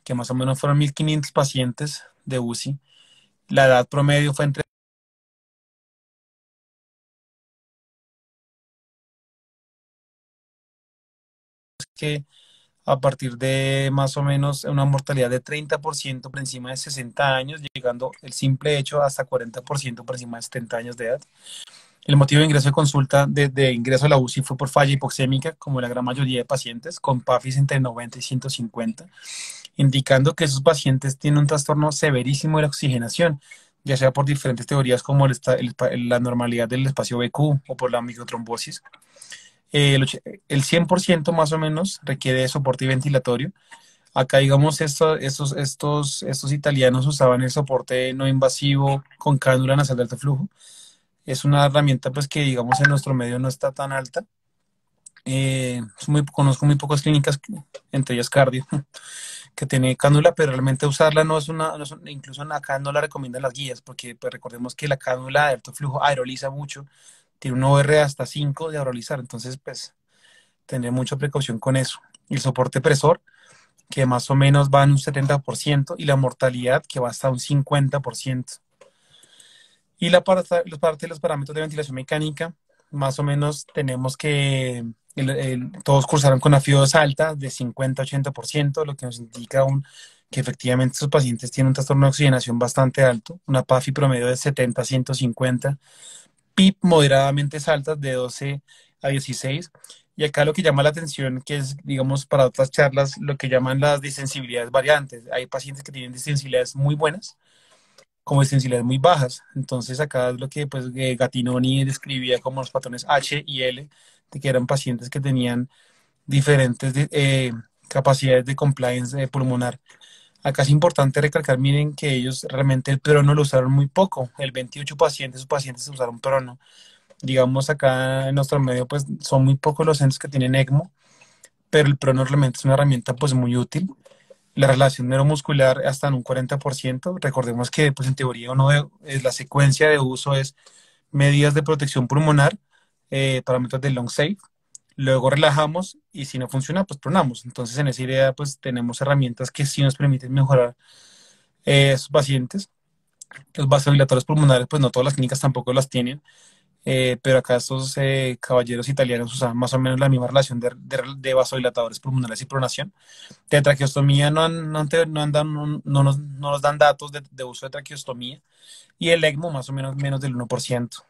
que más o menos fueron 1.500 pacientes de UCI. La edad promedio fue entre que a partir de más o menos una mortalidad de 30% por encima de 60 años, llegando el simple hecho hasta 40% por encima de 70 años de edad. El motivo de ingreso de consulta de ingreso a la UCI fue por falla hipoxémica, como la gran mayoría de pacientes, con PAFIs entre 90 y 150, indicando que esos pacientes tienen un trastorno severísimo de la oxigenación, ya sea por diferentes teorías como la normalidad del espacio BQ o por la microtrombosis. El 100% más o menos requiere de soporte ventilatorio. Acá, digamos, estos italianos usaban el soporte no invasivo con cánula nasal de alto flujo. Es una herramienta, pues, que, digamos, en nuestro medio no está tan alta. Conozco muy pocas clínicas, entre ellas cardio, que tiene cánula, pero realmente usarla incluso acá no la recomiendan las guías, porque pues, recordemos que la cánula de alto flujo aeroliza mucho, tiene un OR hasta 5 de aerolizar, entonces, pues, tener mucha precaución con eso. El soporte presor, que más o menos va en un 70%, y la mortalidad, que va hasta un 50%. Y parte de los parámetros de ventilación mecánica, más o menos tenemos que todos cursaron con FIO2 alta de 50-80%, lo que nos indica que efectivamente estos pacientes tienen un trastorno de oxigenación bastante alto, una PAFI promedio de 70-150, PIP moderadamente altas de 12 a 16. Y acá lo que llama la atención, que es, digamos, para otras charlas, lo que llaman las disensibilidades variantes. Hay pacientes que tienen disensibilidades muy buenas, como distensidades muy bajas. Entonces acá es lo que pues, Gattinoni describía como los patrones H y L, de que eran pacientes que tenían diferentes capacidades de compliance pulmonar. Acá es importante recalcar, miren que ellos realmente el prono lo usaron muy poco. El 28 pacientes, sus pacientes usaron prono. Digamos acá en nuestro medio pues son muy pocos los centros que tienen ECMO, pero el prono realmente es una herramienta pues muy útil. La relación neuromuscular hasta en un 40%. Recordemos que, pues, en teoría, la secuencia de uso es medidas de protección pulmonar, parámetros de long safe, luego relajamos y si no funciona, pues pronamos. Entonces, en esa idea, pues tenemos herramientas que sí nos permiten mejorar esos pacientes. Los vasodilatadores pulmonares, pues no todas las clínicas tampoco las tienen, pero acá estos caballeros italianos usaban más o menos la misma relación de vasodilatadores pulmonares y pronación. De traqueostomía no nos dan datos de uso de traqueostomía, y el ECMO más o menos del 1%.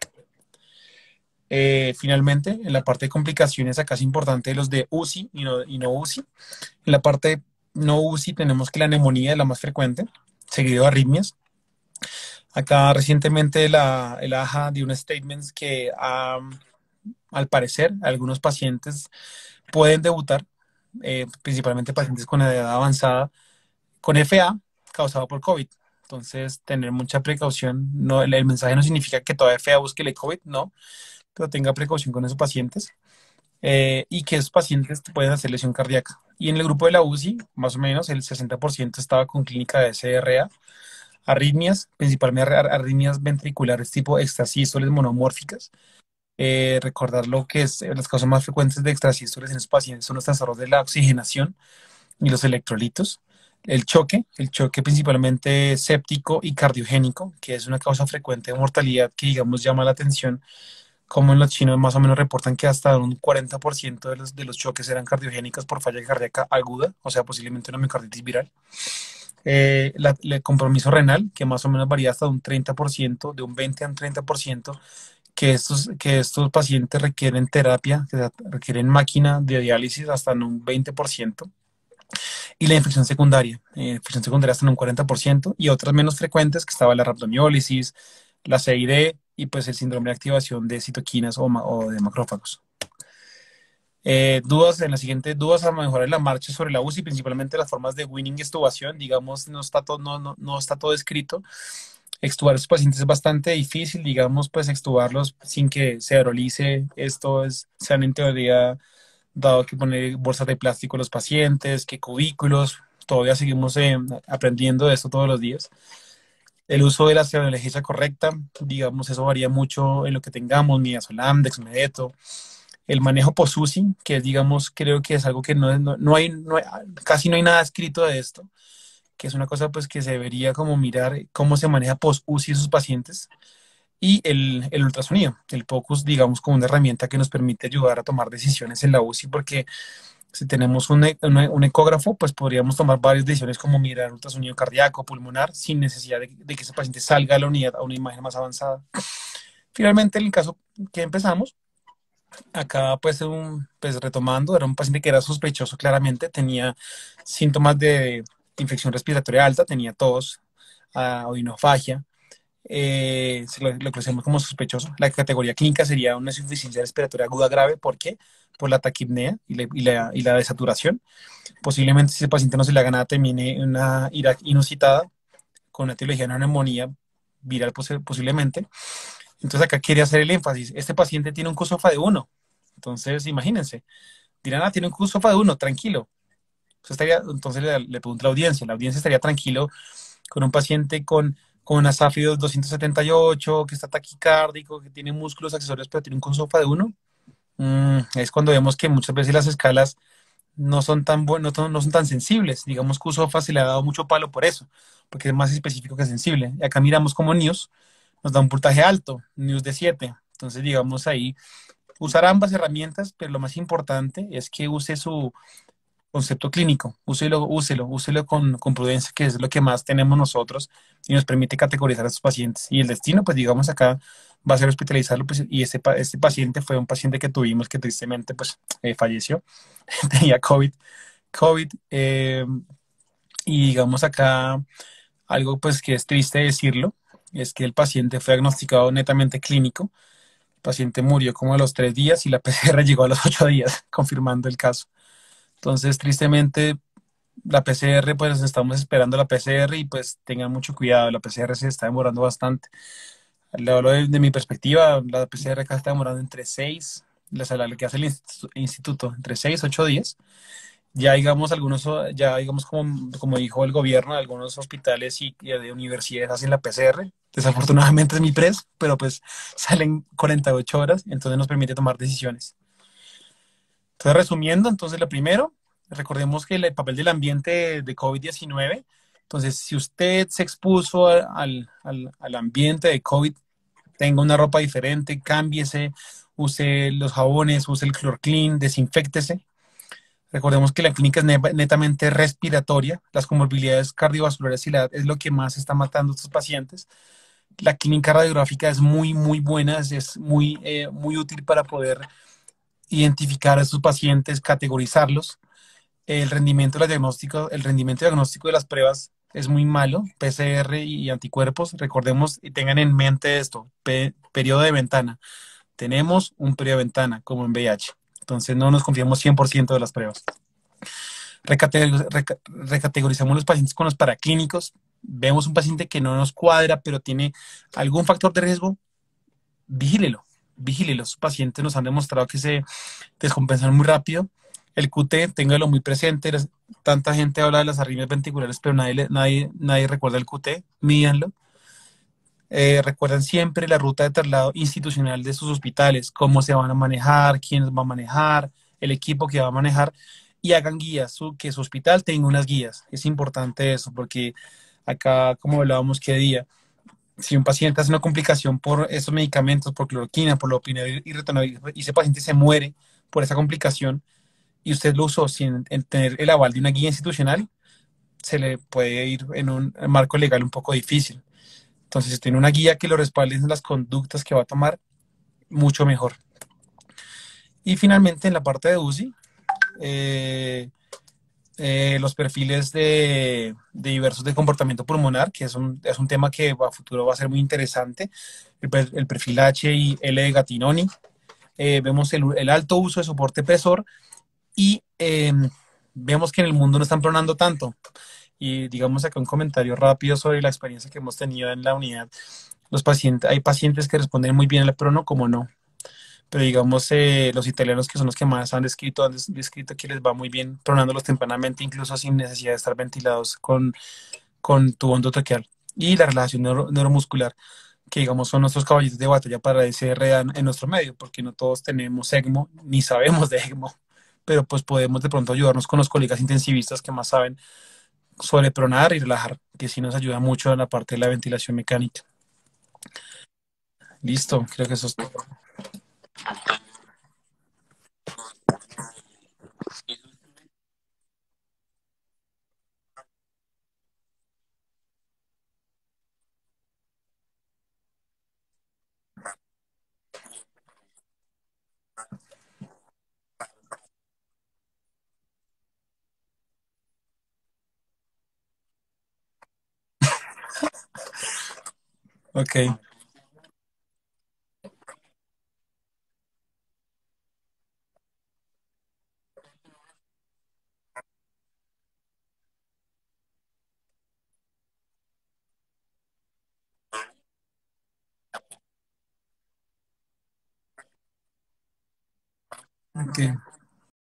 Finalmente, en la parte de complicaciones, acá es importante los de UCI y no UCI. En la parte no UCI tenemos que la neumonía es la más frecuente, seguido de arritmias. Acá recientemente el AJA dio un statement que al parecer algunos pacientes pueden debutar, principalmente pacientes con edad avanzada, con FA causado por COVID. Entonces, tener mucha precaución. No, el mensaje no significa que toda FA busque el COVID, no, pero tenga precaución con esos pacientes, y que esos pacientes pueden hacer lesión cardíaca. Y en el grupo de la UCI, más o menos el 60% estaba con clínica de SRA, arritmias, principalmente arritmias ventriculares tipo extrasístoles monomórficas. Recordar lo que es las causas más frecuentes de extrasístoles en los pacientes son los trastornos de la oxigenación y los electrolitos. El choque principalmente séptico y cardiogénico, que es una causa frecuente de mortalidad que, digamos, llama la atención, como en los chinos más o menos reportan que hasta un 40% de los choques eran cardiogénicos por falla cardíaca aguda, o sea, posiblemente una miocarditis viral. El compromiso renal, que más o menos varía hasta un 30%, de un 20 a un 30%, que estos pacientes requieren terapia, que requieren máquina de diálisis hasta en un 20%. Y la infección secundaria hasta en un 40%, y otras menos frecuentes, que estaba la rhabdomiólisis, la CID y pues el síndrome de activación de citoquinas o de macrófagos. Dudas a mejorar la marcha sobre la UCI, principalmente las formas de winning y extubación, digamos, no está todo escrito. Extubar a estos pacientes es bastante difícil, digamos, pues extubarlos sin que se aerolice. Se han en teoría dado que poner bolsas de plástico a los pacientes, que cubículos, todavía seguimos aprendiendo de esto todos los días. El uso de la analgesia correcta, digamos, eso varía mucho en lo que tengamos, midazolam, dexmedeto. El manejo post-UCI, que digamos, creo que es algo que casi no hay nada escrito de esto, que es una cosa pues que se debería como mirar cómo se maneja post-UCI esos pacientes. Y el ultrasonido, el POCUS, digamos, como una herramienta que nos permite ayudar a tomar decisiones en la UCI, porque si tenemos un ecógrafo, pues podríamos tomar varias decisiones como mirar ultrasonido cardíaco, pulmonar, sin necesidad de que ese paciente salga a la unidad a una imagen más avanzada. Finalmente, en el caso que empezamos, acá pues retomando, era un paciente que era sospechoso claramente, tenía síntomas de infección respiratoria alta, tenía tos, odinofagia, lo conocemos como sospechoso. La categoría clínica sería una insuficiencia respiratoria aguda grave. ¿Por qué? Por la taquipnea y la desaturación. Posiblemente, si ese paciente no se le haga nada, termine una ira inusitada con una etiología de una neumonía viral posiblemente. Entonces acá quería hacer el énfasis. Este paciente tiene un CUSOFA de 1. Entonces, imagínense. Dirán, tiene un CUSOFA de 1, tranquilo. Entonces le pregunto a la audiencia estaría tranquilo con un paciente con una SAFI 278, que está taquicárdico, que tiene músculos accesorios, pero tiene un CUSOFA de 1. Es cuando vemos que muchas veces las escalas no son tan no son tan sensibles. Digamos, CUSOFA se le ha dado mucho palo por eso, porque es más específico que sensible. Y acá miramos como NIOS nos da un puntaje alto, NIOS de 7. Entonces, digamos ahí, usar ambas herramientas, pero lo más importante es que use su concepto clínico, úselo con prudencia, que es lo que más tenemos nosotros y nos permite categorizar a estos pacientes. Y el destino, pues digamos acá, va a ser hospitalizarlo, pues, y este paciente fue un paciente que tuvimos que tristemente pues falleció, tenía COVID, y digamos acá algo pues que es triste decirlo, es que el paciente fue diagnosticado netamente clínico. El paciente murió como a los 3 días y la PCR llegó a los 8 días, confirmando el caso. Entonces, tristemente, la PCR, pues estamos esperando la PCR y pues tengan mucho cuidado, la PCR se está demorando bastante. Le hablo de mi perspectiva, la PCR acá está demorando entre 6, la que hace el instituto, entre 6 y 8 días. Ya digamos como dijo el gobierno, algunos hospitales y de universidades hacen la PCR. Desafortunadamente es mi PRES, pero pues salen 48 horas, entonces nos permite tomar decisiones. Entonces, resumiendo, entonces lo primero, recordemos que el papel del ambiente de COVID-19 Entonces, si usted se expuso al ambiente de COVID, tenga una ropa diferente, cámbiese, use los jabones, use el clean, desinféctese. Recordemos que la clínica es netamente respiratoria, las comorbilidades cardiovasculares y la edad es lo que más está matando a estos pacientes. La clínica radiográfica es muy buena, es muy útil para poder identificar a estos pacientes, categorizarlos. El rendimiento diagnóstico de las pruebas es muy malo, PCR y anticuerpos. Recordemos y tengan en mente esto, periodo de ventana. Tenemos un periodo de ventana, como en VIH. Entonces no nos confiamos 100% de las pruebas. Recategorizamos los pacientes con los paraclínicos. Vemos un paciente que no nos cuadra, pero tiene algún factor de riesgo, vigílelo. Vigílelo. Los pacientes nos han demostrado que se descompensan muy rápido. El QT, téngalo muy presente. Tanta gente habla de las arritmias ventriculares, pero nadie recuerda el QT. Mídanlo. Recuerden siempre la ruta de traslado institucional de sus hospitales, cómo se van a manejar, quiénes van a manejar, el equipo que va a manejar y hagan guías, que su hospital tenga unas guías. Es importante eso porque acá, como hablábamos qué día, si un paciente hace una complicación por esos medicamentos, por cloroquina, por lopinavir y ritonavir, y ese paciente se muere por esa complicación y usted lo usó sin tener el aval de una guía institucional, se le puede ir en un marco legal un poco difícil. Entonces, si tiene una guía que lo respalde en las conductas que va a tomar, mucho mejor. Y finalmente, en la parte de UCI, eh, los perfiles de diversos de comportamiento pulmonar, que es un tema que a futuro va a ser muy interesante. El perfil H y L de Gatinoni. Vemos el alto uso de soporte presor y vemos que en el mundo no están pronando tanto. Y digamos acá un comentario rápido sobre la experiencia que hemos tenido en la unidad. Hay pacientes que responden muy bien al prono, como no. Pero digamos, los italianos que son los que más han descrito que les va muy bien pronándolos tempranamente, incluso sin necesidad de estar ventilados con tubo endotraqueal. Y la relación neuromuscular, que digamos son nuestros caballitos de batalla para ese RA en nuestro medio, porque no todos tenemos ECMO, ni sabemos de ECMO, pero pues podemos de pronto ayudarnos con los colegas intensivistas que más saben sobre pronar y relajar, que sí nos ayuda mucho en la parte de la ventilación mecánica. Listo, creo que eso es todo. Ok, ok.